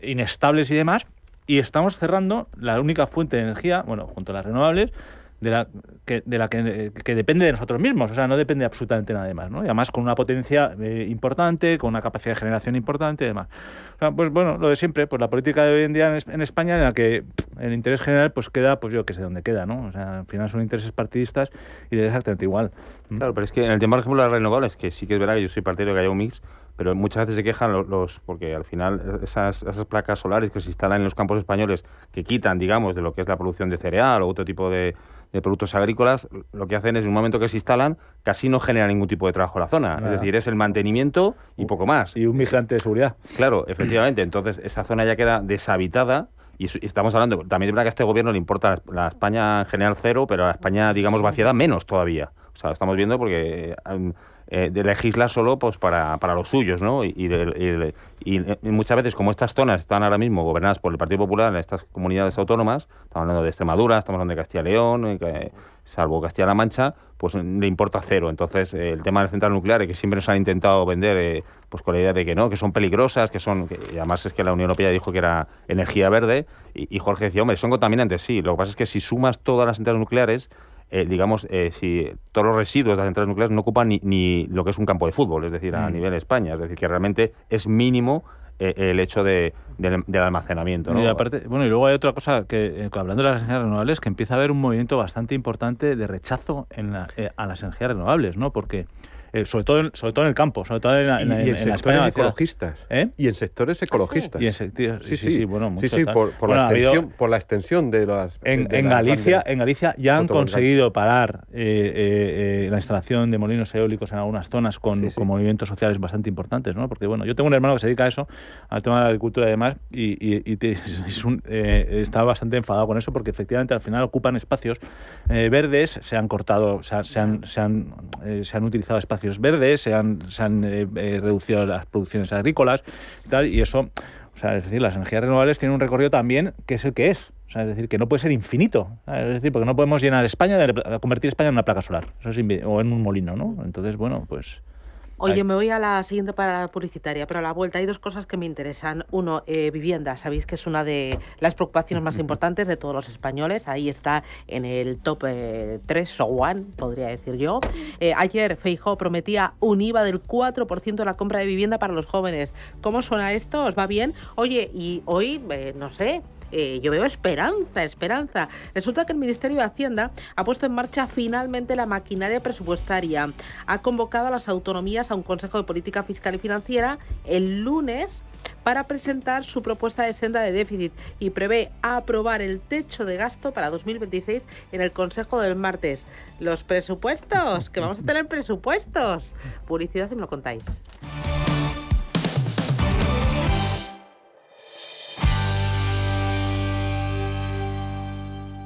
inestables y demás, y estamos cerrando la única fuente de energía, bueno, junto a las renovables, de la que depende de nosotros mismos, o sea, no depende absolutamente nada más, ¿no? Y además con una potencia importante, con una capacidad de generación importante y demás. O sea, pues bueno, lo de siempre, pues la política de hoy en día en España, en la que el interés general pues queda, pues yo que sé dónde queda, ¿no? O sea, al final son intereses partidistas y de exactamente igual. Claro, pero es que en el tema, por ejemplo, de las renovables, que sí que es verdad que yo soy partidario de que haya un mix, pero muchas veces se quejan porque al final esas placas solares que se instalan en los campos españoles, que quitan, digamos, de lo que es la producción de cereal o otro tipo de productos agrícolas, lo que hacen es, en un momento que se instalan, casi no genera ningún tipo de trabajo en la zona. Nada. Es decir, es el mantenimiento y poco más. Y un migrante de seguridad. Claro, efectivamente. Entonces, esa zona ya queda deshabitada Y estamos hablando, también es verdad que a este gobierno le importa la España en general cero, pero a la España, digamos, vaciada menos todavía. O sea, estamos viendo porque legisla solo pues para los suyos, ¿no? Y muchas veces, como estas zonas están ahora mismo gobernadas por el Partido Popular en estas comunidades autónomas, estamos hablando de Extremadura, estamos hablando de Castilla y León, salvo Castilla-La Mancha, pues le importa cero. Entonces, el tema de las centrales nucleares, que siempre nos han intentado vender pues con la idea de que no, que son peligrosas, y además es que la Unión Europea dijo que era energía verde, y Jorge decía, hombre, son contaminantes, sí. Lo que pasa es que si sumas todas las centrales nucleares, si todos los residuos de las centrales nucleares no ocupan ni lo que es un campo de fútbol, es decir, a nivel España, es decir, que realmente es mínimo el hecho del almacenamiento, ¿no? Y aparte, y luego hay otra cosa que hablando de las energías renovables, que empieza a haber un movimiento bastante importante de rechazo a las energías renovables, ¿no? Porque sobre todo en el campo, sobre todo en sectores ecologistas. Y en sectores ecologistas. Sí, bueno, mucho por la extensión de las... En Galicia ya han conseguido parar la instalación de molinos eólicos en algunas zonas con movimientos sociales bastante importantes, ¿no? Porque, yo tengo un hermano que se dedica a eso, al tema de la agricultura y demás, está bastante enfadado con eso, porque efectivamente al final ocupan espacios verdes, se han cortado, se han utilizado espacios verdes, se han reducido las producciones agrícolas y tal, y eso, es decir, las energías renovables tienen un recorrido también que es el que es. Es decir, que no puede ser infinito. Es decir, porque no podemos llenar convertir España en una placa solar, o en un molino, ¿no? Entonces, pues... Oye, me voy a la siguiente parada publicitaria, pero a la vuelta hay dos cosas que me interesan. Uno, vivienda. Sabéis que es una de las preocupaciones más importantes de todos los españoles. Ahí está en el top 3 o 1, podría decir yo. Ayer Feijóo prometía un IVA del 4% de la compra de vivienda para los jóvenes. ¿Cómo suena esto? ¿Os va bien? Oye, y hoy, no sé... yo veo esperanza. Resulta que el Ministerio de Hacienda ha puesto en marcha finalmente la maquinaria presupuestaria. Ha convocado a las autonomías a un Consejo de Política Fiscal y Financiera el lunes para presentar su propuesta de senda de déficit y prevé aprobar el techo de gasto para 2026 en el Consejo del martes. Los presupuestos, que vamos a tener presupuestos. Publicidad y me lo contáis.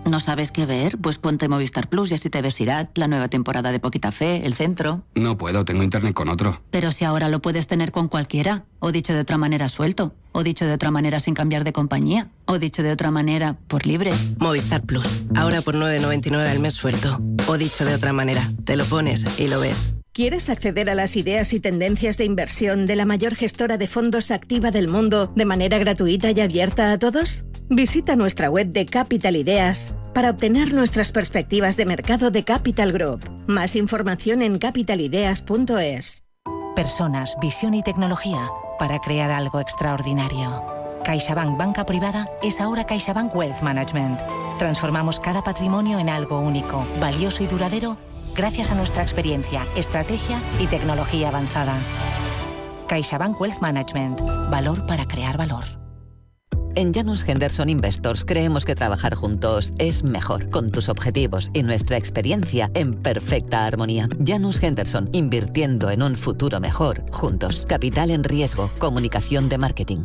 ¿No sabes qué ver? Pues ponte Movistar Plus y así te ves Irat, la nueva temporada de Poquita Fe, El Centro. No puedo, tengo internet con otro. Pero si ahora lo puedes tener con cualquiera. O dicho de otra manera, suelto. O dicho de otra manera, sin cambiar de compañía. O dicho de otra manera, por libre. Movistar Plus. Ahora por 9,99 al mes suelto. O dicho de otra manera, te lo pones y lo ves. ¿Quieres acceder a las ideas y tendencias de inversión de la mayor gestora de fondos activa del mundo de manera gratuita y abierta a todos? Visita nuestra web de Capital Ideas para obtener nuestras perspectivas de mercado de Capital Group. Más información en capitalideas.es. Personas, visión y tecnología para crear algo extraordinario. CaixaBank Banca Privada es ahora CaixaBank Wealth Management. Transformamos cada patrimonio en algo único, valioso y duradero gracias a nuestra experiencia, estrategia y tecnología avanzada. CaixaBank Wealth Management. Valor para crear valor. En Janus Henderson Investors creemos que trabajar juntos es mejor, con tus objetivos y nuestra experiencia en perfecta armonía. Janus Henderson, invirtiendo en un futuro mejor, juntos. Capital en riesgo, comunicación de marketing.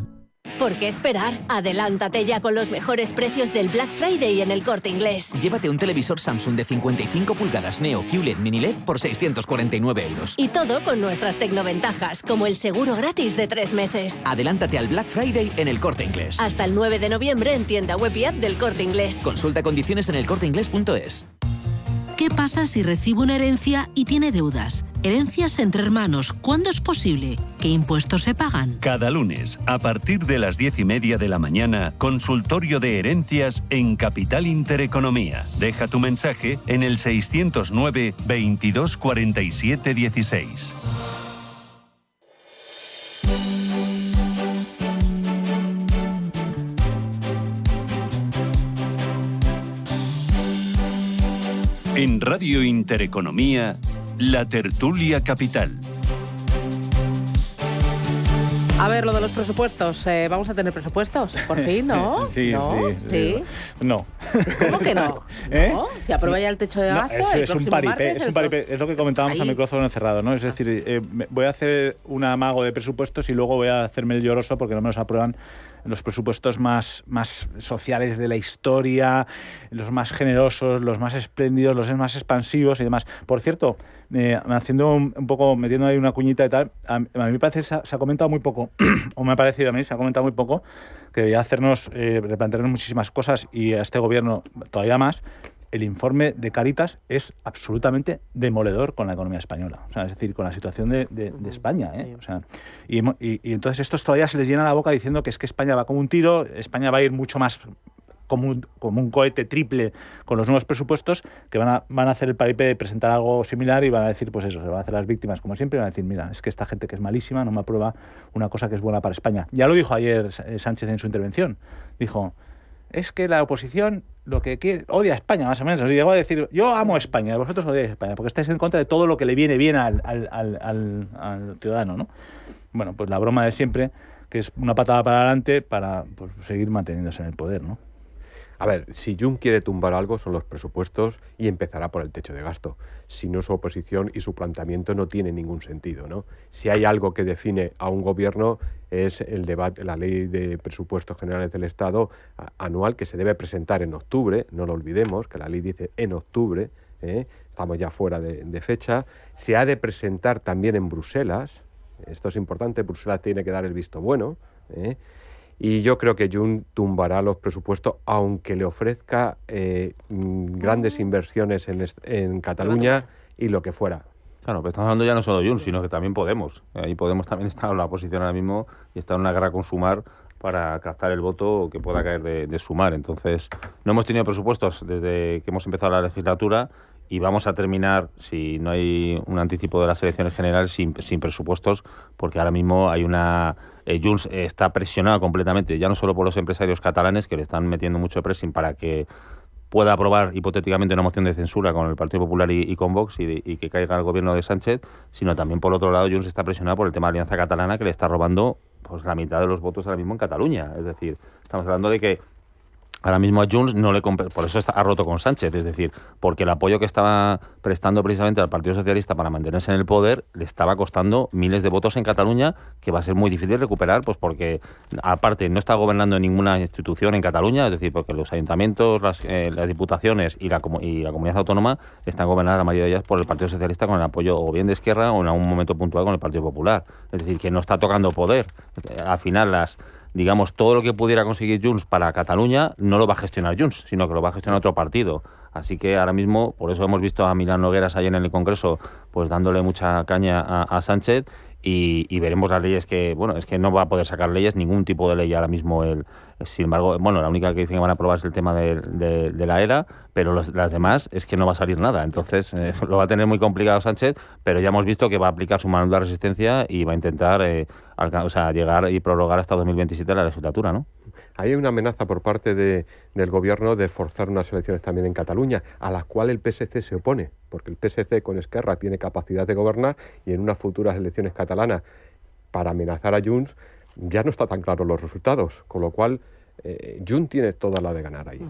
¿Por qué esperar? Adelántate ya con los mejores precios del Black Friday en El Corte Inglés. Llévate un televisor Samsung de 55 pulgadas Neo QLED Mini LED por 649 €. Y todo con nuestras tecnoventajas, como el seguro gratis de 3 meses. Adelántate al Black Friday en El Corte Inglés. Hasta el 9 de noviembre en tienda web y app del Corte Inglés. Consulta condiciones en elcorteinglés.es. ¿Qué pasa si recibe una herencia y tiene deudas? Herencias entre hermanos, ¿cuándo es posible? ¿Qué impuestos se pagan? Cada lunes, a partir de las 10:30 de la mañana, consultorio de herencias en Capital Intereconomía. Deja tu mensaje en el 609 22 47 16. En Radio Intereconomía, la tertulia capital. A ver, lo de los presupuestos. ¿Vamos a tener presupuestos? Por fin, ¿no? Sí, ¿no? Sí. No. ¿Cómo que no? ¿No? Si aprueba ya el techo de gasto, es un paripé, es lo que comentábamos a micrófono cerrado, ¿no? Es decir, voy a hacer un amago de presupuestos y luego voy a hacerme el lloroso porque no me los aprueban los presupuestos más sociales de la historia, los más generosos, los más espléndidos, los más expansivos y demás. Por cierto, haciendo un poco, metiendo ahí una cuñita y tal, a mí me parece se ha comentado muy poco, o me ha parecido a mí, se ha comentado muy poco, que debería hacernos replantearnos muchísimas cosas, y a este gobierno todavía más. El informe de Cáritas es absolutamente demoledor con la economía española, o sea, es decir, con la situación de España, o sea, y entonces estos todavía se les llena la boca diciendo que es que España va como un tiro, España va a ir mucho más como un cohete triple con los nuevos presupuestos, que van a hacer el paripé de presentar algo similar y van a decir, pues eso, se van a hacer las víctimas como siempre, y van a decir, mira, es que esta gente que es malísima no me aprueba una cosa que es buena para España. Ya lo dijo ayer Sánchez en su intervención, dijo, es que la oposición lo que quiere, odia a España, más o menos. Y llegó a decir, yo amo a España, vosotros odiáis a España, porque estáis en contra de todo lo que le viene bien al ciudadano, ¿no? Bueno, pues la broma de siempre, que es una patada para adelante para pues, seguir manteniéndose en el poder, ¿no? A ver, si Junts quiere tumbar algo son los presupuestos y empezará por el techo de gasto. Si no, su oposición y su planteamiento no tiene ningún sentido, ¿no? Si hay algo que define a un gobierno es el debate, la ley de presupuestos generales del Estado anual, que se debe presentar en octubre, no lo olvidemos, que la ley dice en octubre, estamos ya fuera de fecha. Se ha de presentar también en Bruselas, esto es importante, Bruselas tiene que dar el visto bueno, y yo creo que Junts tumbará los presupuestos, aunque le ofrezca grandes inversiones en Cataluña y lo que fuera. Claro, pero estamos hablando ya no solo de Junts, sino que también Podemos. Ahí Podemos también está en la oposición ahora mismo y está en una guerra con Sumar para captar el voto que pueda caer de Sumar. Entonces, no hemos tenido presupuestos desde que hemos empezado la legislatura y vamos a terminar, si no hay un anticipo de las elecciones generales, sin presupuestos, porque ahora mismo hay una... Junts está presionado completamente, ya no solo por los empresarios catalanes, que le están metiendo mucho pressing para que pueda aprobar hipotéticamente una moción de censura con el Partido Popular y con Vox y que caiga el gobierno de Sánchez, sino también, por otro lado, Junts está presionado por el tema de Alianza Catalana, que le está robando pues la mitad de los votos ahora mismo en Cataluña. Es decir, estamos hablando de que ahora mismo a Junts no le por eso ha roto con Sánchez, es decir, porque el apoyo que estaba prestando precisamente al Partido Socialista para mantenerse en el poder le estaba costando miles de votos en Cataluña, que va a ser muy difícil recuperar, pues porque aparte no está gobernando ninguna institución en Cataluña, es decir, porque los ayuntamientos, las diputaciones y la comunidad autónoma están gobernadas la mayoría de ellas por el Partido Socialista con el apoyo o bien de Esquerra o en algún momento puntual con el Partido Popular, es decir, que no está tocando poder. Al final digamos, todo lo que pudiera conseguir Junts para Cataluña no lo va a gestionar Junts, sino que lo va a gestionar otro partido. Así que ahora mismo, por eso hemos visto a Milán Nogueras ayer en el Congreso, pues dándole mucha caña a Sánchez y veremos las leyes que, bueno, es que no va a poder sacar leyes, ningún tipo de ley ahora mismo. Sin embargo, bueno, la única que dicen que van a aprobar es el tema de la ERA, pero las demás es que no va a salir nada. Entonces, lo va a tener muy complicado Sánchez, pero ya hemos visto que va a aplicar su manual de resistencia y va a intentar llegar y prorrogar hasta 2027 la legislatura, ¿no? Hay una amenaza por parte del gobierno de forzar unas elecciones también en Cataluña, a las cuales el PSC se opone, porque el PSC con Esquerra tiene capacidad de gobernar y en unas futuras elecciones catalanas, para amenazar a Junts, ya no está tan claro los resultados, con lo cual Junts tiene toda la de ganar ahí.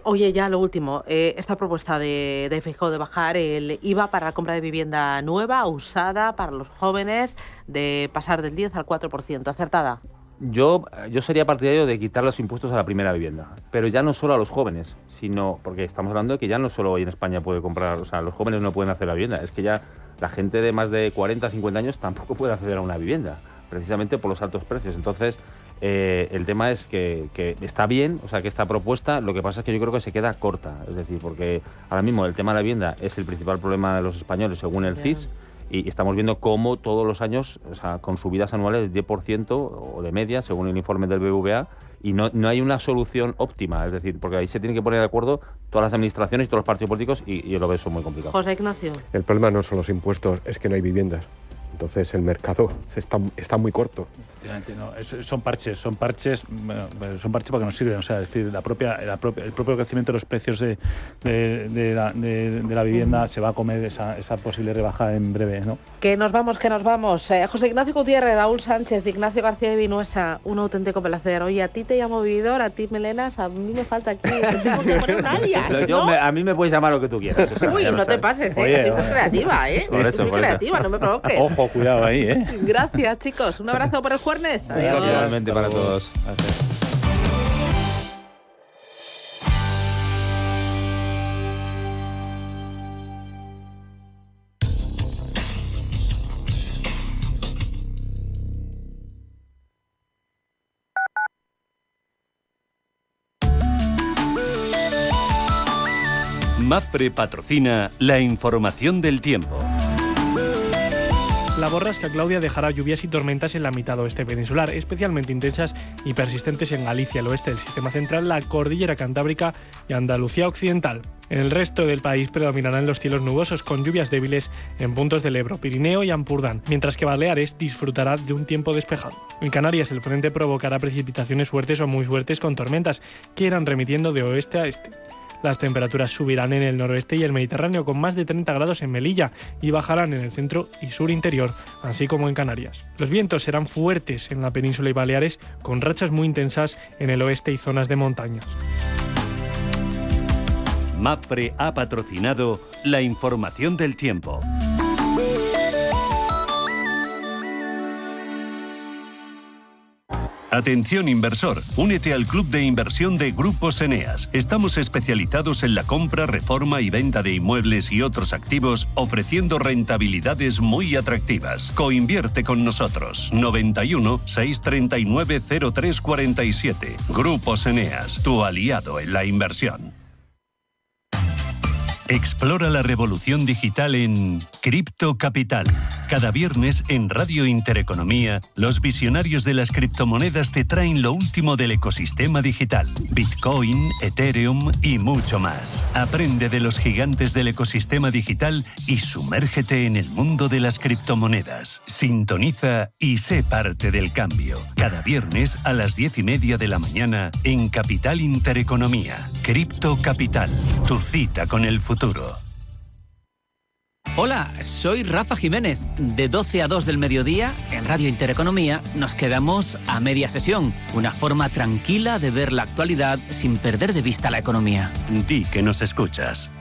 Oye, ya lo último, esta propuesta de Feijóo de bajar el IVA para la compra de vivienda nueva, usada, para los jóvenes, de pasar del 10 al 4%, ¿acertada? Yo sería partidario de quitar los impuestos a la primera vivienda, pero ya no solo a los jóvenes, sino porque estamos hablando de que ya no solo hoy en España puede comprar, o sea, los jóvenes no pueden hacer la vivienda, es que ya la gente de más de 40, 50 años tampoco puede acceder a una vivienda, precisamente por los altos precios. Entonces, el tema es que está bien, o sea, que esta propuesta, lo que pasa es que yo creo que se queda corta, es decir, porque ahora mismo el tema de la vivienda es el principal problema de los españoles según el CIS, y estamos viendo cómo todos los años, o sea, con subidas anuales del 10% o de media, según el informe del BBVA, y no hay una solución óptima, es decir, porque ahí se tienen que poner de acuerdo todas las administraciones y todos los partidos políticos y yo lo veo eso muy complicado. José Ignacio. El problema no son los impuestos, es que no hay viviendas. Entonces el mercado está muy corto. No, son parches porque nos sirven. O sea, es decir, el propio crecimiento de los precios de la vivienda se va a comer esa posible rebaja en breve, ¿no? Que nos vamos. José Ignacio Gutiérrez, Raúl Sánchez, Ignacio García de Vinuesa, un auténtico placer. Oye, a ti te llamo vividor, a ti Melenas, a mí me falta aquí. Tengo que poner un alias, ¿no? A mí me puedes llamar lo que tú quieras. Uy, no te pases, Oye, que soy muy creativa, Muy creativa, no me provoques. Ojo, cuidado ahí, Gracias, chicos. Un abrazo por el jueves. Adiós. Igualmente para todos. Gracias. Mapfre patrocina la información del tiempo. La borrasca Claudia dejará lluvias y tormentas en la mitad oeste peninsular, especialmente intensas y persistentes en Galicia, el oeste del sistema central, la cordillera cantábrica y Andalucía occidental. En el resto del país predominarán los cielos nubosos con lluvias débiles en puntos del Ebro, Pirineo y Ampurdán, mientras que Baleares disfrutará de un tiempo despejado. En Canarias el frente provocará precipitaciones fuertes o muy fuertes con tormentas que irán remitiendo de oeste a este. Las temperaturas subirán en el noroeste y el Mediterráneo con más de 30 grados en Melilla y bajarán en el centro y sur interior, así como en Canarias. Los vientos serán fuertes en la península y Baleares con rachas muy intensas en el oeste y zonas de montañas. Mapfre ha patrocinado la información del tiempo. Atención inversor, únete al club de inversión de Grupos Eneas. Estamos especializados en la compra, reforma y venta de inmuebles y otros activos, ofreciendo rentabilidades muy atractivas. Coinvierte con nosotros. 91 639 0347. Grupos Eneas, tu aliado en la inversión. Explora la revolución digital en Cripto Capital. Cada viernes en Radio Intereconomía, los visionarios de las criptomonedas te traen lo último del ecosistema digital. Bitcoin, Ethereum y mucho más. Aprende de los gigantes del ecosistema digital y sumérgete en el mundo de las criptomonedas. Sintoniza y sé parte del cambio. Cada viernes a las 10:30 de la mañana en Capital Intereconomía. Cripto Capital, tu cita con el futuro. Hola, soy Rafa Jiménez. De 12 a 2 del mediodía, en Radio Intereconomía, nos quedamos a media sesión. Una forma tranquila de ver la actualidad sin perder de vista la economía. Di que nos escuchas.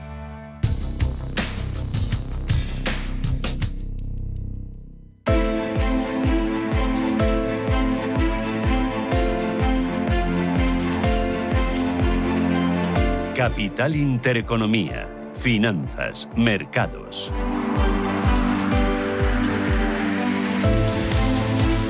Capital Intereconomía. Finanzas, mercados.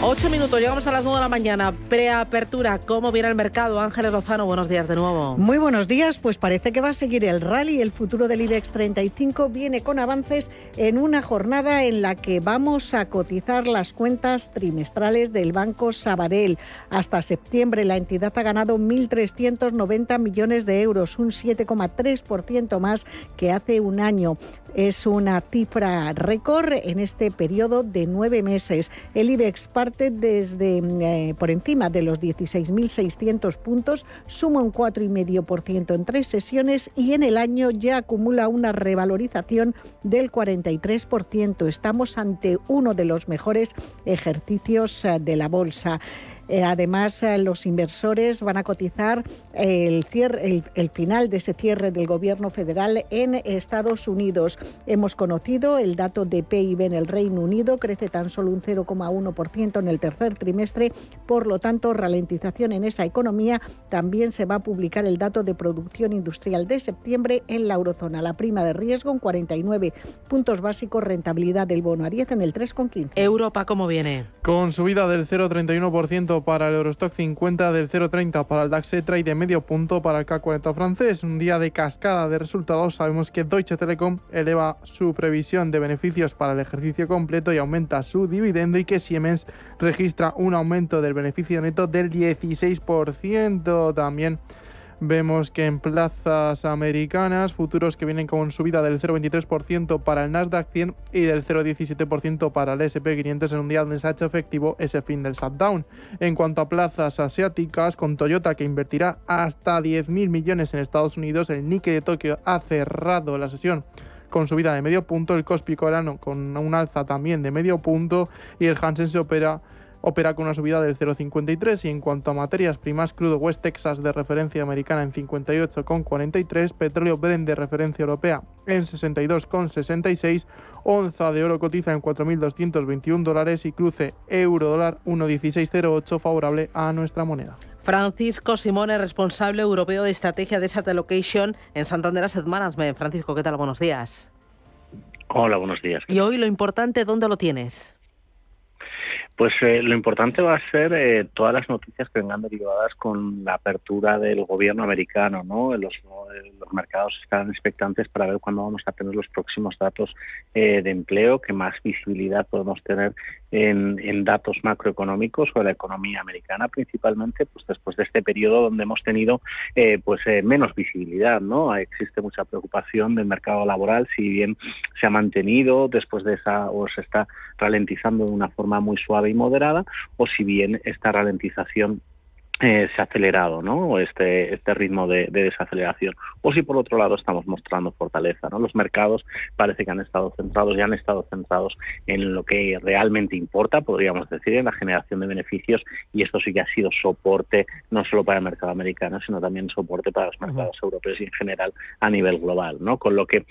8 minutos, llegamos a las 9 de la mañana. Preapertura, ¿cómo viene el mercado? Ángeles Lozano, buenos días de nuevo. Muy buenos días, pues parece que va a seguir el rally. El futuro del IBEX 35 viene con avances en una jornada en la que vamos a cotizar las cuentas trimestrales del Banco Sabadell. Hasta septiembre la entidad ha ganado 1.390 millones de euros, un 7,3% más que hace un año. Es una cifra récord en este periodo de 9 meses. El IBEX parte desde por encima de los 16.600 puntos, suma un 4,5% en 3 sesiones y en el año ya acumula una revalorización del 43%. Estamos ante uno de los mejores ejercicios de la bolsa. Además, los inversores van a cotizar el final de ese cierre del gobierno federal en Estados Unidos. Hemos conocido el dato de PIB en el Reino Unido, crece tan solo un 0,1% en el tercer trimestre, por lo tanto, ralentización en esa economía. También se va a publicar el dato de producción industrial de septiembre en la eurozona. La prima de riesgo en 49 puntos básicos, rentabilidad del bono a 10 en el 3,15. Europa, ¿cómo viene? Con subida del 0,31% para el Eurostock 50, del 0,30 para el DAX ETRA y de medio punto para el CAC 40 francés. Un día de cascada de resultados. Sabemos que Deutsche Telekom eleva su previsión de beneficios para el ejercicio completo y aumenta su dividendo, y que Siemens registra un aumento del beneficio neto del 16%. También vemos que en plazas americanas, futuros que vienen con subida del 0,23% para el Nasdaq 100 y del 0,17% para el S&P 500 en un día donde se ha hecho efectivo ese fin del shutdown. En cuanto a plazas asiáticas, con Toyota, que invertirá hasta 10.000 millones en Estados Unidos, el Nikkei de Tokio ha cerrado la sesión con subida de medio punto, el Kospi coreano con un alza también de medio punto y el Hansen se opera con una subida del 0,53. Y en cuanto a materias primas, crudo West Texas de referencia americana en 58,43, petróleo Brent de referencia europea en 62,66, onza de oro cotiza en $4.221 y cruce euro-dólar 1,1608 favorable a nuestra moneda. Francisco Simone, responsable europeo de estrategia de Asset Allocation en Santander Asset Management. Francisco, ¿qué tal? Buenos días. Hola, buenos días. Y hoy lo importante, ¿dónde lo tienes? Pues lo importante va a ser todas las noticias que vengan derivadas con la apertura del gobierno americano, ¿no? Los mercados están expectantes para ver cuándo vamos a tener los próximos datos de empleo, que más visibilidad podemos tener en datos macroeconómicos o de la economía americana, principalmente pues después de este periodo donde hemos tenido menos visibilidad, ¿no? Existe mucha preocupación del mercado laboral, si bien se ha mantenido después de esa, o se está ralentizando de una forma muy suave y moderada, o si bien esta ralentización se ha acelerado, ¿no? Este ritmo de desaceleración, o si por otro lado estamos mostrando fortaleza, ¿no? Los mercados parece que han estado centrados en lo que realmente importa, podríamos decir, en la generación de beneficios, y esto sí que ha sido soporte no solo para el mercado americano, sino también soporte para los mercados europeos y en general a nivel global, ¿no? Con lo que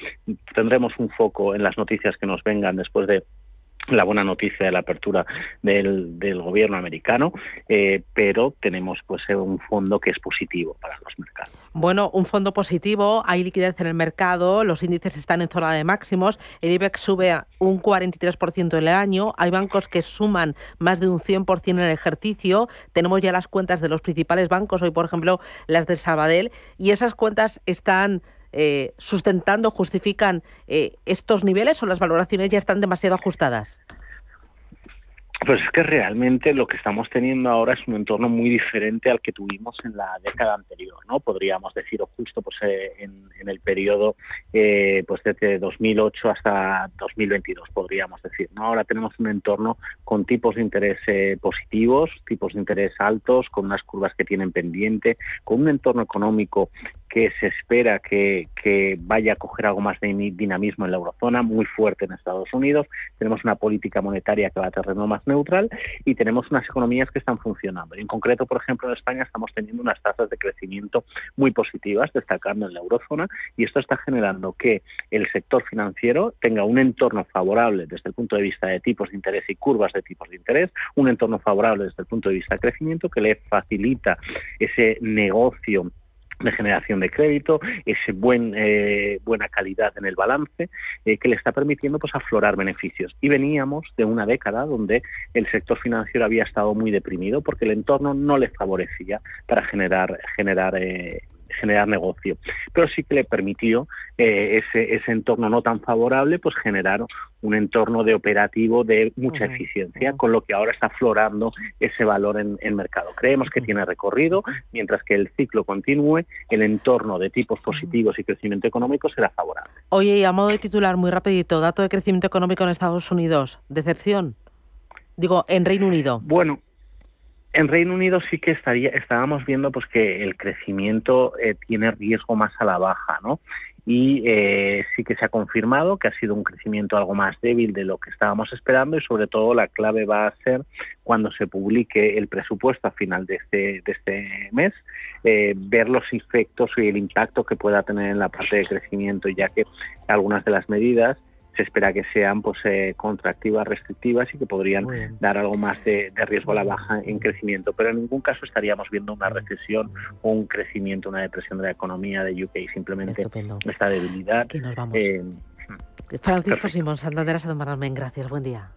tendremos un foco en las noticias que nos vengan después de la buena noticia de la apertura del gobierno americano, pero tenemos pues un fondo que es positivo para los mercados. Bueno, un fondo positivo, hay liquidez en el mercado, los índices están en zona de máximos, el IBEX sube a un 43% en el año, hay bancos que suman más de un 100% en el ejercicio, tenemos ya las cuentas de los principales bancos, hoy por ejemplo las de Sabadell, y esas cuentas están sustentando, justifican estos niveles, o las valoraciones ya están demasiado ajustadas. Pues es que realmente lo que estamos teniendo ahora es un entorno muy diferente al que tuvimos en la década anterior, ¿no? Podríamos decir, o justo pues en el periodo pues desde 2008 hasta 2022, podríamos decir, ¿no? Ahora tenemos un entorno con tipos de interés positivos, tipos de interés altos, con unas curvas que tienen pendiente, con un entorno económico que se espera que vaya a coger algo más de dinamismo en la eurozona, muy fuerte en Estados Unidos. Tenemos una política monetaria que va a terreno más neutral y tenemos unas economías que están funcionando. Y en concreto, por ejemplo, en España estamos teniendo unas tasas de crecimiento muy positivas, destacando en la eurozona, y esto está generando que el sector financiero tenga un entorno favorable desde el punto de vista de tipos de interés y curvas de tipos de interés, un entorno favorable desde el punto de vista de crecimiento que le facilita ese negocio de generación de crédito, ese buena calidad en el balance, que le está permitiendo pues aflorar beneficios. Y veníamos de una década donde el sector financiero había estado muy deprimido porque el entorno no le favorecía para generar negocio, pero sí que le permitió ese entorno no tan favorable pues generar un entorno de operativo de mucha eficiencia, con lo que ahora está aflorando ese valor en el mercado. Creemos que tiene recorrido, mientras que el ciclo continúe, el entorno de tipos positivos y crecimiento económico será favorable. Oye, y a modo de titular, muy rapidito, dato de crecimiento económico en Estados Unidos, ¿decepción? Digo, en Reino Unido. Bueno, en Reino Unido sí que estábamos viendo pues que el crecimiento tiene riesgo más a la baja, ¿no? Y sí que se ha confirmado que ha sido un crecimiento algo más débil de lo que estábamos esperando, y sobre todo la clave va a ser cuando se publique el presupuesto a final de este mes, ver los efectos y el impacto que pueda tener en la parte de crecimiento, ya que algunas de las medidas se espera que sean pues contractivas, restrictivas, y que podrían dar algo más de riesgo a la baja en crecimiento, pero en ningún caso estaríamos viendo una recesión o un crecimiento, una depresión de la economía de UK, simplemente esta debilidad. Aquí nos vamos. Francisco Simón, Santander Asset Management, gracias, buen día.